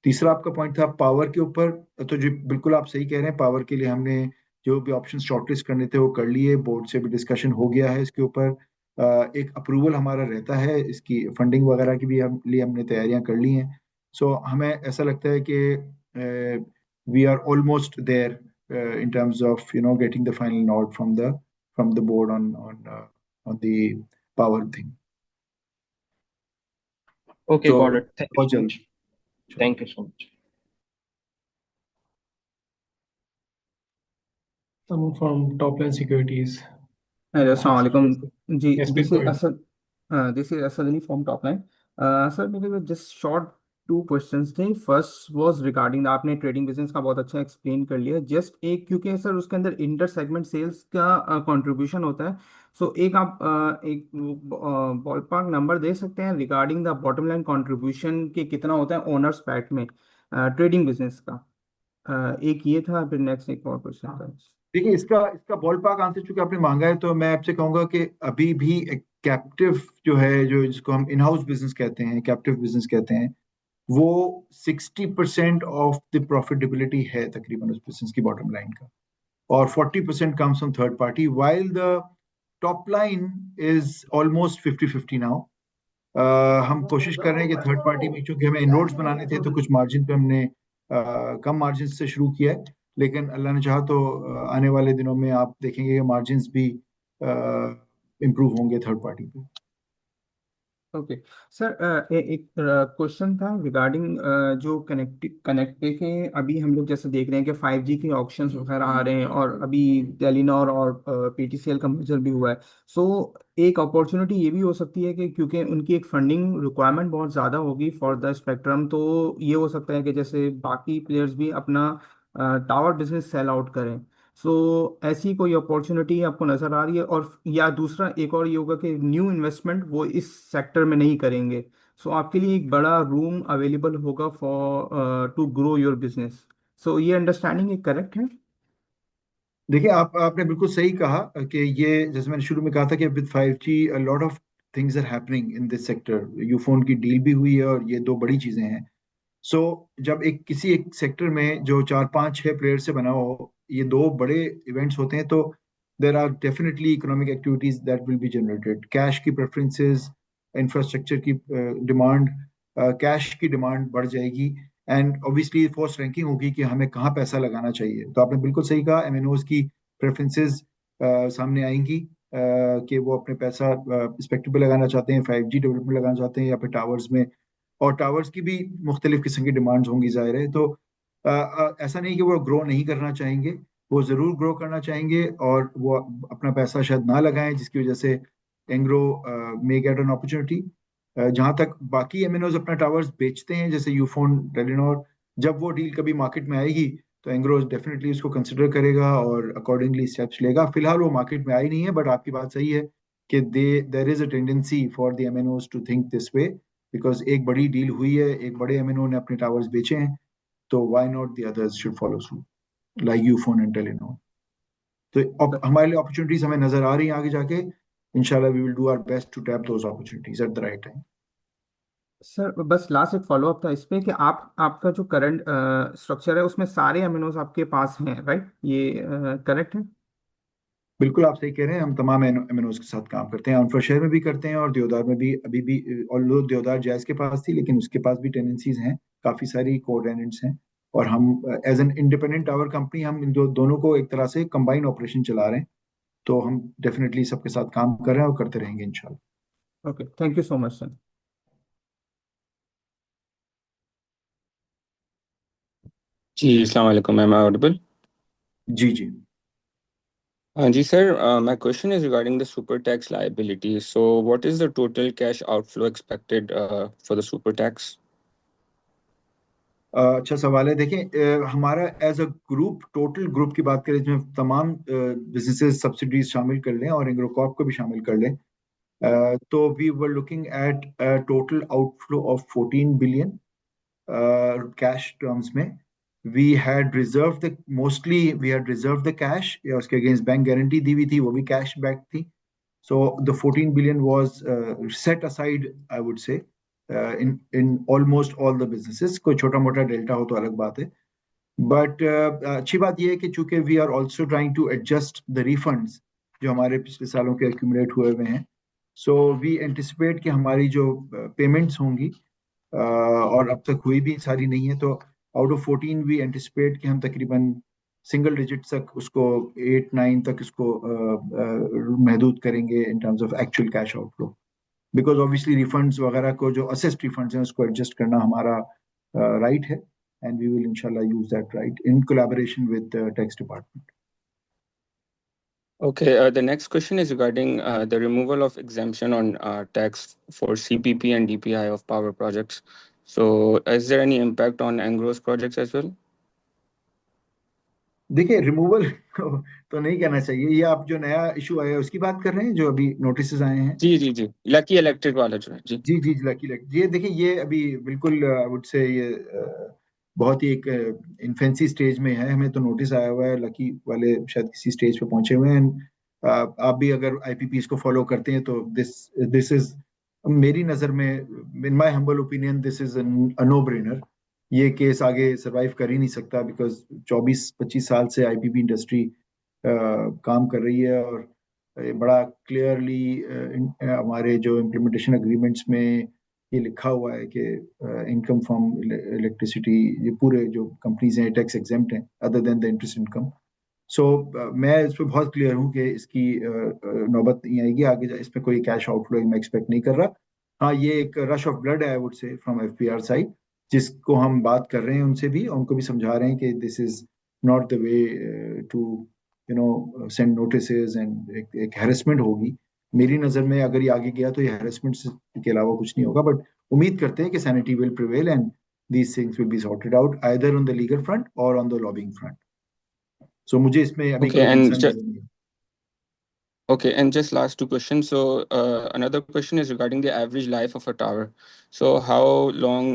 तीसरा आपका पॉइंट था पावर के ऊपर, तो जो बिल्कुल आप सही कह रहे हैं, पावर के लिए हमने जो भी ऑप्शन शॉर्टलिस्ट करने थे वो कर लिए, बोर्ड से भी डिस्कशन हो गया है इसके ऊपर। एक अप्रूवल हमारा रहता है, इसकी फंडिंग वगैरह की भी हमने तैयारियां कर ली हैं। सो हमें ऐसा लगता है कि we are almost there in terms of getting the final nod from the board on the power thing. Okay, So got it. Thank you बहुत so जल्द। much. Thank you so much. Someone from Topline Securities. Hello, Assalamu alaikum. जी, Yes, please this go is ahead. Asad. This is Asad Ali from Topline. Sir मेरे को just short two questions थे. First was regarding आपने trading business का बहुत अच्छा explain कर लिया. जस्ट एक, क्योंकि सर उसके अंदर इंटर सेगमेंट सेल्स का कंट्रीब्यूशन होता है. सो एक आप एक बॉल पार्क नंबर दे सकते हैं regarding the bottom line contribution के कितना होता है ओनर्स पैक्ट में ट्रेडिंग बिजनेस का. एक ये था, फिर नेक्स्ट एक और क्वेश्चन था. देखिए, इसका इसका बॉल पार्क आंसर चूंकि आपने मांगा है, तो मैं आपसे कहूंगा कि अभी भी कैप्टिव जो है, जो जिसको हम इन हाउस बिजनेस कहते हैं, कैप्टिव बिजनेस कहते हैं, वो 60% ऑफ द प्रॉफिटेबिलिटी है तकरीबन उस बिजनेस की बॉटम लाइन का, और 40% comes from third party, while the top line is almost 50-50 now. हम कोशिश कर रहे हैं कि थर्ड पार्टी में, क्योंकि हमें इनरोड्स बनाने थे, तो कुछ मार्जिन पे हमने कम मार्जिन से शुरू किया है, लेकिन अल्लाह ने चाहा तो आने वाले दिनों में आप देखेंगे कि मार्जिन्स भी इम्प्रूव होंगे थर्ड पार्टी पे। ओके सर, एक क्वेश्चन था रिगार्डिंग जो कनेक्ट के अभी हम लोग जैसे देख रहे हैं कि 5G के ऑप्शंस वगैरह आ रहे हैं, और अभी टेलीनॉर और PTCL का मर्जर भी हुआ है. सो एक अपॉर्चुनिटी ये भी हो सकती है कि क्योंकि उनकी एक फंडिंग रिक्वायरमेंट बहुत ज़्यादा होगी फॉर द स्पेक्ट्रम, तो ये हो सकता है कि जैसे बाकी प्लेयर्स भी अपना टावर बिजनेस सेल आउट करें. सो ऐसी कोई अपॉर्चुनिटी आपको नज़र आ रही है? और या दूसरा एक और ये होगा कि न्यू इन्वेस्टमेंट वो इस सेक्टर में नहीं करेंगे, सो आपके लिए एक बड़ा रूम अवेलेबल होगा for to grow your business. So ये अंडरस्टैंडिंग एक करेक्ट है? देखिए, आपने बिल्कुल सही कहा कि ये, जैसे मैंने शुरू में कहा था कि with 5G a lot of things are happening in this sector. Ufone की डील भी हुई है, और ये दो बड़ी चीजें हैं। सो जब किसी एक सेक्टर में जो 4-5-6 प्लेयर से बना हो, ये दो बड़े इवेंट्स होते हैं, तो there are definitely economic activities that will be generated. Cash की प्रेफरेंसेस, इंफ्रास्ट्रक्चर की डिमांड, कैश की डिमांड बढ़ जाएगी, एंड ऑब्वियसली फोर्स रैंकिंग होगी कि हमें कहाँ पैसा लगाना चाहिए। तो आपने बिल्कुल सही कहा, एमएनओज की प्रेफरेंसेस सामने आएंगी कि वो अपने पैसा स्पेक्ट्रम पे लगाना चाहते हैं, 5G डेवलपमेंट लगाना चाहते हैं, या फिर टावर्स में। और टावर्स की भी मुख्तलिफ किस्म की डिमांड्स होंगी, जाहिर है। तो ऐसा नहीं कि वो ग्रो नहीं करना चाहेंगे, वो ज़रूर ग्रो करना चाहेंगे, और वो अपना पैसा शायद ना लगाएं, जिसकी वजह से एंग्रो मे गेट एन अपॉर्चुनिटी। जहाँ तक बाकी एमएनओज अपना टावर्स बेचते हैं, जैसे यूफोन, टेलीनॉर, जब वो डील कभी मार्केट में आएगी, तो एंग्रो डेफिनेटली उसको कंसिडर करेगा और अकॉर्डिंगली स्टेप्स लेगा। फिलहाल वो मार्केट में आई नहीं है, बट आपकी बात सही है कि there is a tendency for the MNOs to think this way, because एक बड़ी डील हुई है, एक बड़े एमएनओ ने अपने टावर्स बेचे हैं, तो why not the others should follow suit like Ufone and Telenor. तो हमारे लिए अपॉर्चुनिटीज हमें नजर आ रही हैं आगे जाके। इंशाल्लाह we will do our best to tap those opportunities at the right time. Sir बस लास्ट एक फॉलोअप था इसमें कि आपका जो करंट स्ट्रक्चर है उसमें सारे अमीनोज आपके पास हैं, राइट? ये करेक्ट है? बिल्कुल आप सही कह रहे हैं, हम तमाम एमएनओज के साथ काम करते हैं, अनफर शहर में भी करते हैं, और देवदार में भी अभी भी। ऑल्दो देवदार जैज के पास थी, लेकिन उसके पास भी टेनेंसीज हैं, काफ़ी सारी को टेनेंट्स हैं, और हम as an independent tower company हम इन दोनों को एक तरह से कंबाइन ऑपरेशन चला रहे हैं। तो हम डेफिनेटली सबके साथ काम कर रहे हैं और करते रहेंगे इंशाल्लाह। Okay, thank you so much sir. जी अस्सलाम वालेकुम, एम आई ऑडिबल? जी जी। हाँ जी sir, my question is regarding the super tax liability. So what is the total cash outflow expected for the super tax? अच्छा सवाल है। देखें, हमारा as a group, total group की बात करें, जिसमें तमाम बिजनेसेस सब्सिडीज शामिल कर लें और एंग्रोकॉर्प को भी शामिल कर लें, तो we were looking at total outflow of 14 billion cash terms में. We had reserve the mostly we had reserve the cash, उसके अगेंस्ट बैंक गारंटी दी हुई थी, वो भी कैश बैक थी. So the 14 billion was set aside, I would say, in almost all the businesses. कोई छोटा मोटा डेल्टा हो तो अलग बात है. But अच्छी बात ये है कि चूंकि we are also trying to adjust the refunds जो हमारे पिछले सालों के accumulate हुए हुए हैं. So we anticipate कि हमारी जो payments होंगी और अब तक हुई भी सारी नहीं है, तो out of 14 we anticipate कि हम तकरीबन सिंगल डिजिट तक उसको 8-9 तक इसको महदूद करेंगे इन terms of actual cash outflow, because obviously refunds वगैरह को जो असेस्ड रिफंड्स हैं उसको एडजस्ट करना हमारा राइट है, एंड वी विल इंशाल्लाह use that right in collaboration with tax department. Okay, the next question is regarding the removal of exemption on tax for CPP and DPI of power projects. So, is there any impact on Engro's projects as well? देखिए, removal तो नहीं कहना चाहिए. ये आप जो नया issue आया है उसकी बात कर रहे हैं, जो अभी नोटिस आए हैं? जी, लकी इलेक्ट्रिक वाला जो है. जी जी, लकी. ये देखिए, ये अभी बिल्कुल आई वुड से ये बहुत ही एक इन्फेंसी स्टेज में है. हमें तो नोटिस आया हुआ है, लकी वाले शायद किसी स्टेज पे पहुंचे हुए हैं. आप भी अगर आईपीपीस को फॉलो करते हैं तो दिस इज मेरी नजर में, in my humble opinion, this is a no brainer. ये केस आगे सरवाइव कर ही नहीं सकता, बिकॉज 24-25 साल से आईपीपी इंडस्ट्री काम कर रही है, और बड़ा क्लियरली हमारे जो इम्प्लीमेंटेशन एग्रीमेंट्स में ये लिखा हुआ है कि इनकम फ्रॉम इलेक्ट्रिसिटी, ये पूरे जो कंपनीज हैं टैक्स एग्जेम्प्ट हैं other than the interest income. So मैं इस पर बहुत क्लियर हूँ कि इसकी नौबत नहीं आएगी आगे, इसमें कोई कैश आउटफ्लो मैं एक्सपेक्ट नहीं कर रहा. हाँ, ये एक रश ऑफ ब्लड है आई वुड से फ्रॉम एफपीआर साइड, जिसको हम बात कर रहे हैं उनसे भी, उनको भी समझा रहे हैं कि this is not the way to send notices, and एक हैरेसमेंट होगी. मेरी नज़र में अगर ये आगे गया तो ये हैरेसमेंट के अलावा कुछ नहीं होगा. बट उम्मीद करते हैं कि sanity will prevail and these things will be sorted out either on the legal front और ऑन द लॉबिंग फ्रंट. सो मुझे इसमें अभी कोई कंसर्न नहीं है. Okay, and just last two questions. So, another question is regarding the average life of a tower. So, how long,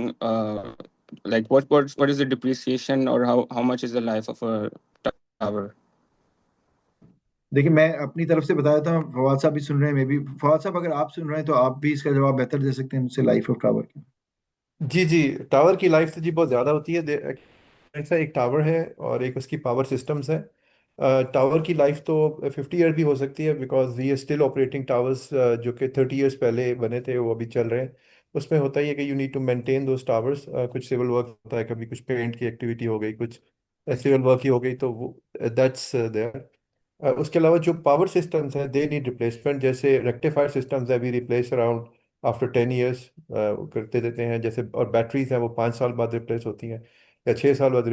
like, what is the depreciation, or how much is the life of a tower? देखिए, मैं अपनी तरफ से बताया था, फवाद साहब भी सुन रहे हैं, मे भी फवाद साहब अगर आप सुन रहे हैं तो आप भी इसका जवाब बेहतर दे सकते हैं मुझसे लाइफ ऑफ टावर की. जी, टावर की लाइफ तो जी बहुत ज़्यादा होती है. ऐसा एक टावर है और एक उसकी पावर सिस्टम्स है. टावर की लाइफ तो 50 ईयर भी हो सकती है, because we are still operating towers जो कि 30 ईयर्स पहले बने थे, वो अभी चल रहे हैं. उसमें होता ही है कि you need to maintain those towers. कुछ सिविल वर्क होता है, कभी कुछ पेंट की एक्टिविटी हो गई, कुछ सिविल वर्क ही हो गई, तो वो दैट्स देयर. उसके अलावा जो पावर सिस्टम्स हैं दे नीड रिप्लेसमेंट. जैसे रेक्टिफायर सिस्टम्स है, we replace around after 10 years करते देते हैं. जैसे और बैटरीज हैं वो 5 साल बाद रिप्लेस होती हैं, या 6 साल बाद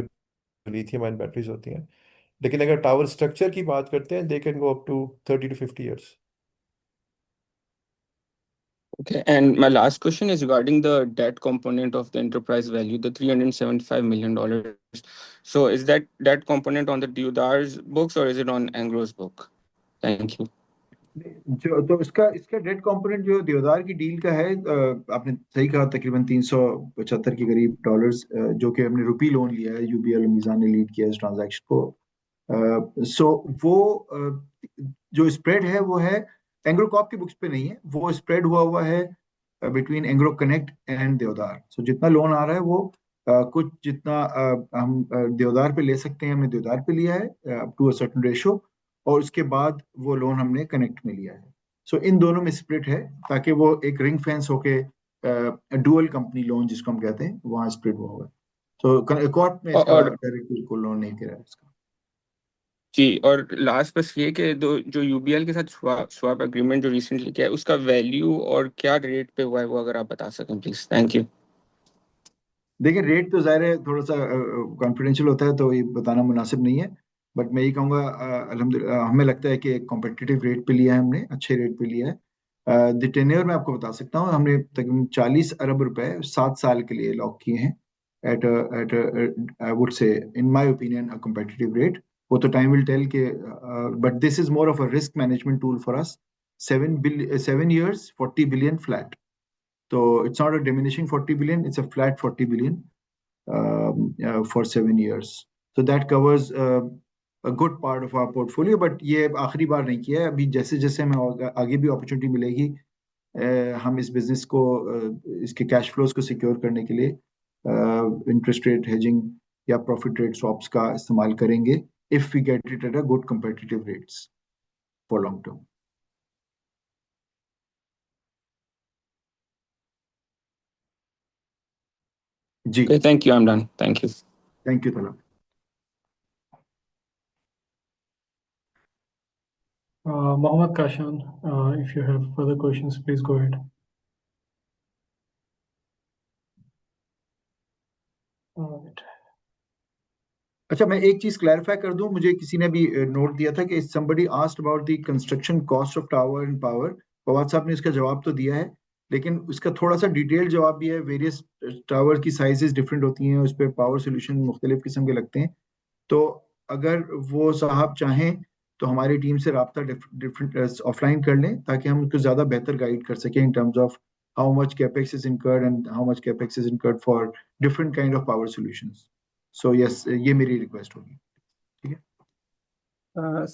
लिथियम आयन बैटरीज होती हैं. लेकिन अगर टावर स्ट्रक्चर की बात करते हैं, they can go up to 30 to 50 years. Okay, and my last question is regarding the debt component of the enterprise value, the $375 million. So, is that component on the Deodar's books or is it on Engro's book? Thank you. जो तो इसका date component जो देवदार की deal का है, आपने सही कहा, तकरीबन 375 के करीब डॉलर्स, जो कि हमने रुपी लोन लिया है, यूबीएल मीज़ान ने लीड किया इस ट्रांजैक्शन को. सो वो जो स्प्रेड है वो है एंग्रो कॉप की बुक्स पे नहीं है, वो स्प्रेड हुआ है बिटवीन एंग्रो कनेक्ट एंड देवदार. सो जितना लोन आ रहा है वो कुछ जितना हम देवदार पे ले सकते हैं, हमने देवदार पे लिया है up to a certain ratio, और उसके बाद वो लोन हमने कनेक्ट में लिया है. सो इन दोनों में स्प्लिट है, ताकि वो एक रिंग फेंस होके डुअल कंपनी लोन जिसको हम कहते हैं वहां स्प्लिट हुआ है. तो कोर्ट में इसका और डायरेक्ट बिल्कुल लोन नहीं किया है इसका. जी, और लास्ट बस ये कि जो यूबीएल के साथ स्वैप एग्रीमेंट जो रिसेंटली किया है, उसका वैल्यू और क्या रेट पे हुआ है, वो अगर आप बता सकें प्लीज. Thank you. देखिए, रेट तो ज़ाहिर है थोड़ा सा कॉन्फिडेंशियल होता है, तो ये बताना मुनासिब नहीं है. बट मैं ये कहूँगा, अल्हम्दुलिल्लाह हमें लगता है कि एक कॉम्पिटिटिव रेट पे लिया है हमने, अच्छे रेट पे लिया है. द टेन्योर मैं आपको बता सकता हूँ, हमने तकरीबन 40 अरब रुपए 7 साल के लिए लॉक किए हैं eight I would say, in my opinion, a competitive rate. वो तो टाइम विल टेल के, but this is more of a risk management tool for us, 7 years, 40 billion flat. So it's not a diminishing 40 billion, it's a flat 40 billion for 7 years. So that covers a good part of our portfolio, but ये आखिरी बार नहीं किया है. अभी जैसे जैसे हमें आगे भी अपॉर्चुनिटी मिलेगी, हम इस बिजनेस को इसके कैश फ्लोज को सिक्योर करने के लिए इंटरेस्ट रेट हेजिंग या प्रॉफिट रेट स्वैप्स का इस्तेमाल करेंगे if we get it at a good competitive rates for long term. Ji. Okay, thank you. I'm done. Thank you. Thank you, Talab. Mohammad Kashan, if you have further questions, please go ahead. Alright. अच्छा, मैं एक चीज clarify कर दूं. मुझे किसी ने भी नोट दिया था कि somebody asked about the construction cost of tower and power. Fawad साहब ने इसका जवाब तो दिया है, लेकिन उसका थोड़ा सा डिटेल जवाब भी है. वेरियस टावर की साइजेस डिफरेंट होती हैं, उस पर पावर सोल्यूशन मुख्तलिफ किस्म के लगते हैं. तो अगर वो साहब चाहें तो हमारी टीम से रब्ता डिफरेंट ऑफलाइन कर लें, ताकि हम उसको ज़्यादा बेहतर गाइड कर सकें इन terms of how much capex is incurred and how much capex is incurred for different kind of power solutions. So yes, ये मेरी रिक्वेस्ट होगी. ठीक है.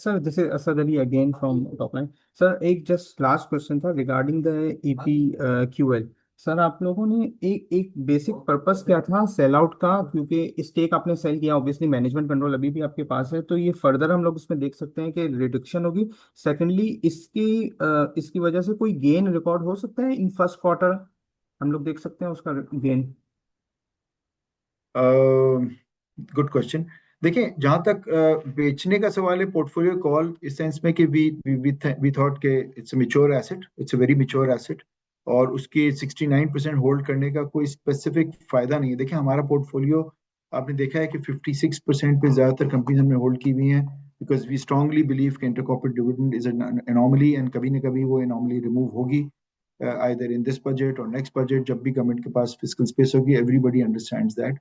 Sir, this is Asad Ali again from Topline. Sir, एक just last question था regarding the EPQL. Sir, आप लोगों ने एक बेसिक पर्पस क्या था सेल आउट का, क्योंकि स्टेक आपने सेल किया, ऑब्वियसली मैनेजमेंट कंट्रोल अभी भी आपके पास है, तो ये फर्दर हम लोग इसमें देख सकते हैं कि रिडक्शन होगी. सेकेंडली, इसकी वजह से कोई गेन रिकॉर्ड हो सकता है इन फर्स्ट क्वार्टर, हम लोग देख सकते हैं उसका गेन. Good question. देखिए, जहां तक बेचने का सवाल है, पोर्टफोलियो कॉल इस सेंस में कि वी थॉट के it's a mature asset, it's a very mature asset, और उसकी 69% होल्ड करने का कोई स्पेसिफिक फायदा नहीं है. देखिए, हमारा पोर्टफोलियो आपने देखा है कि 56% पे ज्यादातर कंपनीज हमने होल्ड की हुई हैं, बिकॉज वी स्ट्रांगली बिलीव कि इंटरकॉर्पोरेट dividend is an anomaly, and कभी ना कभी वो एनॉमली रिमूव होगी, आइदर इन दिस बजट और नेक्स्ट बजट, जब भी गवर्नमेंट के पास फिस्कल स्पेस होगी. एवरीबडी अंडरस्टैंड्स दैट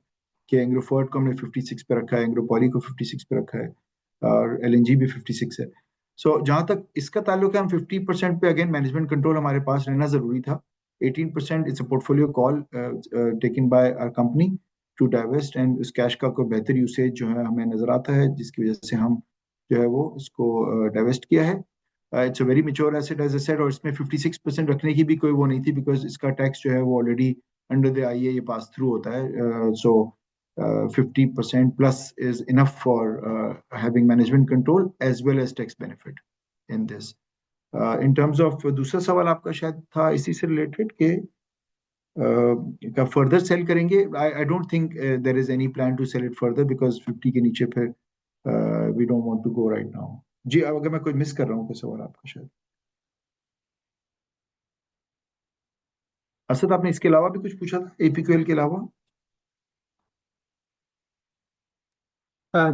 कि एंग्रोफर्ट को हमने 56 पे रखा है, एंग्रोपॉली को 56 पे रखा है, और एलएनजी भी 56 है. सो जहां तक इसका ताल्लुक है, हम 50% पे अगेन मैनेजमेंट कंट्रोल हमारे पास रहना जरूरी था. 18% it's a portfolio call taken by our company to divest, and उस कैश का कोई बेहतर यूसेज जो है हमें नजर आता है, जिसकी वजह से हम जो है वो इसको डाइवेस्ट किया है. It's a very mature asset as I said, और इसमें 56% रखने की भी कोई वो नहीं थी, बिकॉज इसका टैक्स जो है वो ऑलरेडी अंडर द आईए ये पास थ्रू होता है. सो 50% plus is enough for having management control as well as tax benefit in this. In terms of दूसरा सवाल आपका शायद था इसी से related के का further sell करेंगे. I don't think there is any plan to sell it further because 50 के नीचे फिर we don't want to go right now. जी, अगर मैं कोई मिस कर रहा हूँ कोई सवाल आपका शायद. असद, आपने इसके अलावा भी कुछ पूछा था APQL के अलावा?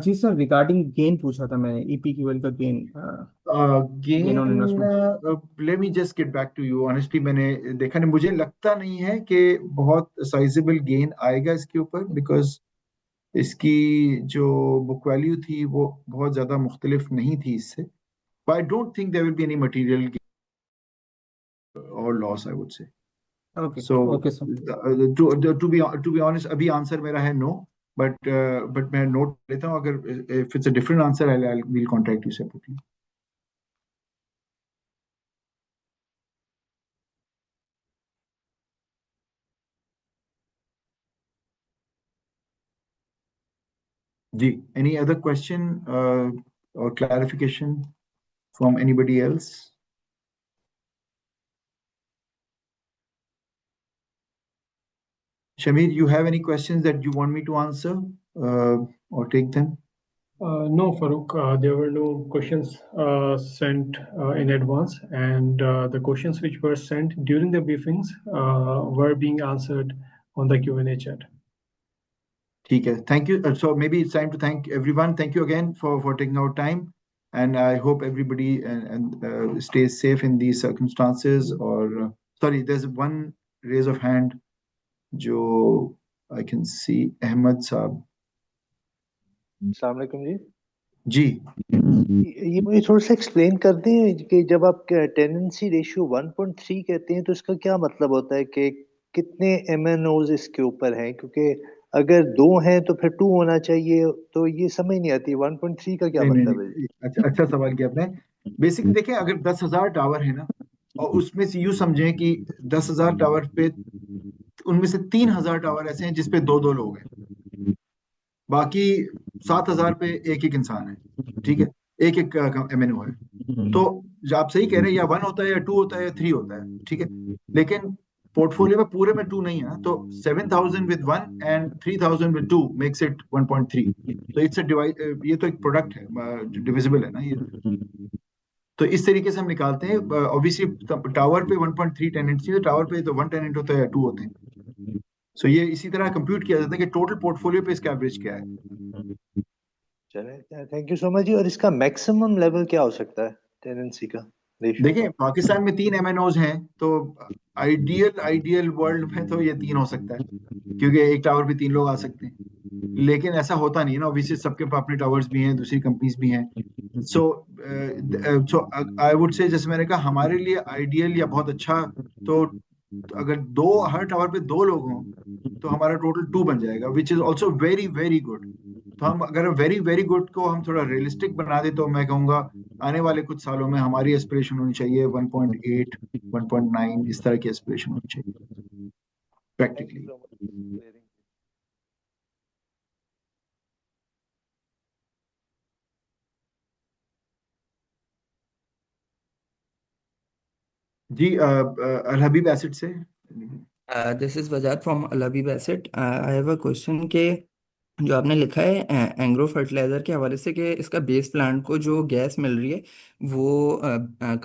जी सर, रिगार्डिंग गेन पूछा था मैंने, EPQL का gain. Gain on investment. Let me just get back to you. Honestly मैंने देखा नहीं, मुझे लगता नहीं है कि बहुत साइजेबल गेन आएगा इसके ऊपर, बिकॉज इसकी जो बुक वैल्यू थी वो बहुत ज्यादा मुख्तलिफ नहीं थी इससे. But I don't think there will be any material gain और loss, I would say. Okay, so okay sir. To be honest, अभी आंसर मेरा है नो, बट मैं नोट लेता हूँ. अगर if it's a different answer I will contact you separately. जी, any other question or clarification from anybody else? Shamir, you have any questions that you want me to answer or take them? No, Farooq, there were no questions sent in advance, and the questions which were sent during the briefings were being answered on the Q&A chat. ठीक है, thank you. So maybe it's time to thank everyone. Thank you again for taking out time, and I hope everybody and stays safe in these circumstances. Or sorry, there's one raise of hand. जो I can see Ahmed साहब. अस्सलाम वालेकुम जी. जी ये मुझे थोड़ा सा explain कर दें कि जब आप टेनेंसी रेशियो 1.3 कहते हैं तो इसका क्या मतलब होता है कि कितने MNOs इसके ऊपर हैं, क्योंकि अगर 2 हैं तो फिर 2 होना चाहिए, तो ये समझ नहीं आती 1.3 का क्या नहीं नहीं मतलब है। नहीं, अच्छा अच्छा सवाल किया आपने। बेसिकली देखिए, अगर 10,000 टावर है ना, और उसमें से यूं समझें कि 10,000 टावर पे उनमें से 3,000 टावर ऐसे हैं जिसपे दो दो लोग हैं, बाकी 7,000 पे एक एक इंसान है, ठीक है, एक एक MNO है। तो जो आप सही कह रहे हैं, या 1 होता है या 2 होता है या 3 होता है, ठीक है, लेकिन पोर्टफोलियो में पूरे में 2 नहीं है ना, तो 7,000 with 1 and 3,000 with 2 makes it 1.3। तो इट्स अ डिवाइड, ये तो एक प्रोडक्ट है, डिविजिबल है ना ये। तो इस तरीके से हम निकालते हैं। ऑब्वियसली टावर पे 1.3 टेनेंट्स है, टावर पे तो 1 टेनेंट होता है या 2 होते हैं। सो ये इसी तरह कंप्यूट किया जाता है कि टोटल पोर्टफोलियो पे इसका एवरेज क्या है। चले, थैंक यू सो मच जी। और इसका मैक्सिमम लेवल क्या हो सकता है टेनेंसी का, रेशियो देखिए, का? पाकिस्तान में 3 MNOs हैं, तो आइडियल आइडियल वर्ल्ड में तो ये 3 हो सकता है, क्योंकि एक टावर पे 3 लोग आ सकते हैं। लेकिन ऐसा होता नहीं है ना, ऑब्वियसली सबके पास अपने टावर्स भी हैं, दूसरी कंपनीज भी हैं। सो सो आई वुड से, जैसे मैंने कहा, हमारे लिए आइडियल या बहुत अच्छा, तो अगर हर टावर पे 2 लोग हों तो हमारा टोटल 2 बन जाएगा, which is also very very good. तो हम अगर वेरी वेरी गुड को हम थोड़ा रियलिस्टिक बना दे, तो मैं कहूंगा आने वाले कुछ सालों में हमारी एस्पिरेशन होनी चाहिए 1.8 1.9, इस तरह की एस्पिरेशन होनी चाहिए thank you practically. So much. जी अल हबीब एसिड से। This is Bajaj from Al Habib asset. I have a question के जो आपने लिखा है एंग्रो फर्टिलाइजर के हवाले से कि इसका बेस प्लांट को जो गैस मिल रही है वो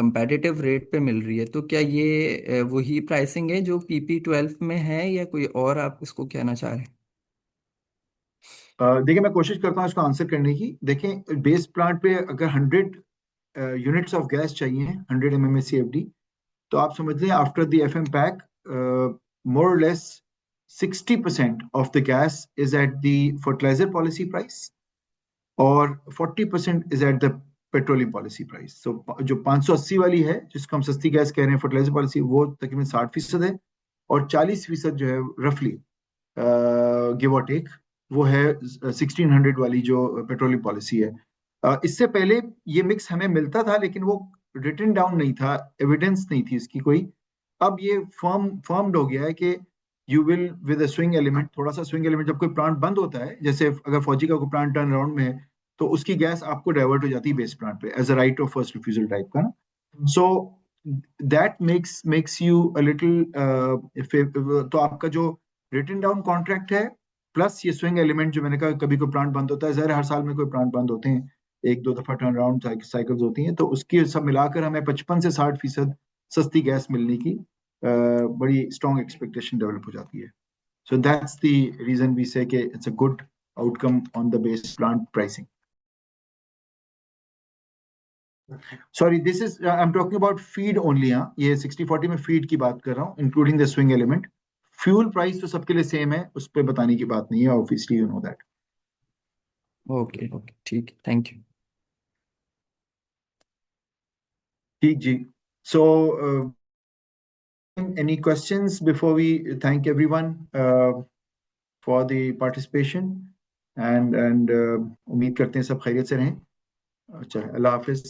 कंपेटिटिव रेट पे मिल रही है, तो क्या ये वही प्राइसिंग है जो PP12 में है या कोई और आप इसको कहना चाह रहे हैं? देखिए, मैं कोशिश करता हूँ इसको आंसर करने की। देखें, बेस प्लांट पे अगर 100 यूनिट्स ऑफ गैस चाहिए, 100 MMSCFD, तो आप समझ लें after the FM pack, more और less 60% of the gas is at the fertiliser policy price, और 40% is at the petroleum policy price. तो जो 580 वाली है, जिसको हम सस्ती गैस कह रहे हैं, फर्टिलाइजर पॉलिसी, वो तकरीबन 60% है, और 40% जो है रफली, गिव और टेक, वो है 1600 वाली जो पेट्रोलियम पॉलिसी है। इससे पहले ये मिक्स हमें मिलता था, लेकिन वो रिटन डाउन नहीं था, एविडेंस नहीं थी इसकी कोई। अब ये फर्म्ड हो गया है कि you will with a swing element, थोड़ा सा स्विंग एलिमेंट, जब कोई प्लांट बंद होता है, जैसे अगर फौजी का कोई प्लांट टर्न अराउंड में है, तो उसकी गैस आपको डाइवर्ट हो जाती है बेस प्लांट पे, as a right of first refusal type का ना। So that makes you a little, तो आपका जो रिटन डाउन कॉन्ट्रैक्ट है, प्लस ये स्विंग एलिमेंट जो मैंने कहा, कभी कोई प्लांट बंद होता है, जहर हर साल में कोई प्लांट बंद होते हैं, 1-2 दफा टर्न अराउंड साइकिल्स होती हैं, तो उसकी सब मिलाकर हमें 55 से 60% सस्ती गैस मिलने की बड़ी स्ट्रॉन्ग एक्सपेक्टेशन डेवलप हो जाती है। So that's the reason we say कि it's a good outcome on the base plant pricing. Sorry, this is I am talking about feed only. हाँ, ये 60-40 में फीड की बात कर रहा हूँ, including the swing element. Fuel price तो सबके लिए सेम है, उस पर बताने की बात नहीं है, obviously you know that. Okay okay, ठीक है, थैंक यू। ठीक जी। सो any questions before we thank everyone for the participation, and उम्मीद करते हैं सब खैरियत से रहें। अच्छा, अल्लाह हाफिज।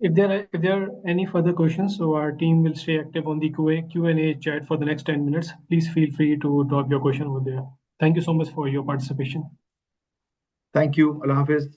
If there are any further questions, so our team will stay active on the Q&A chat for the next 10 minutes. Please feel free to drop your question over there. Thank you so much for your participation. Thank you, Allah Hafiz.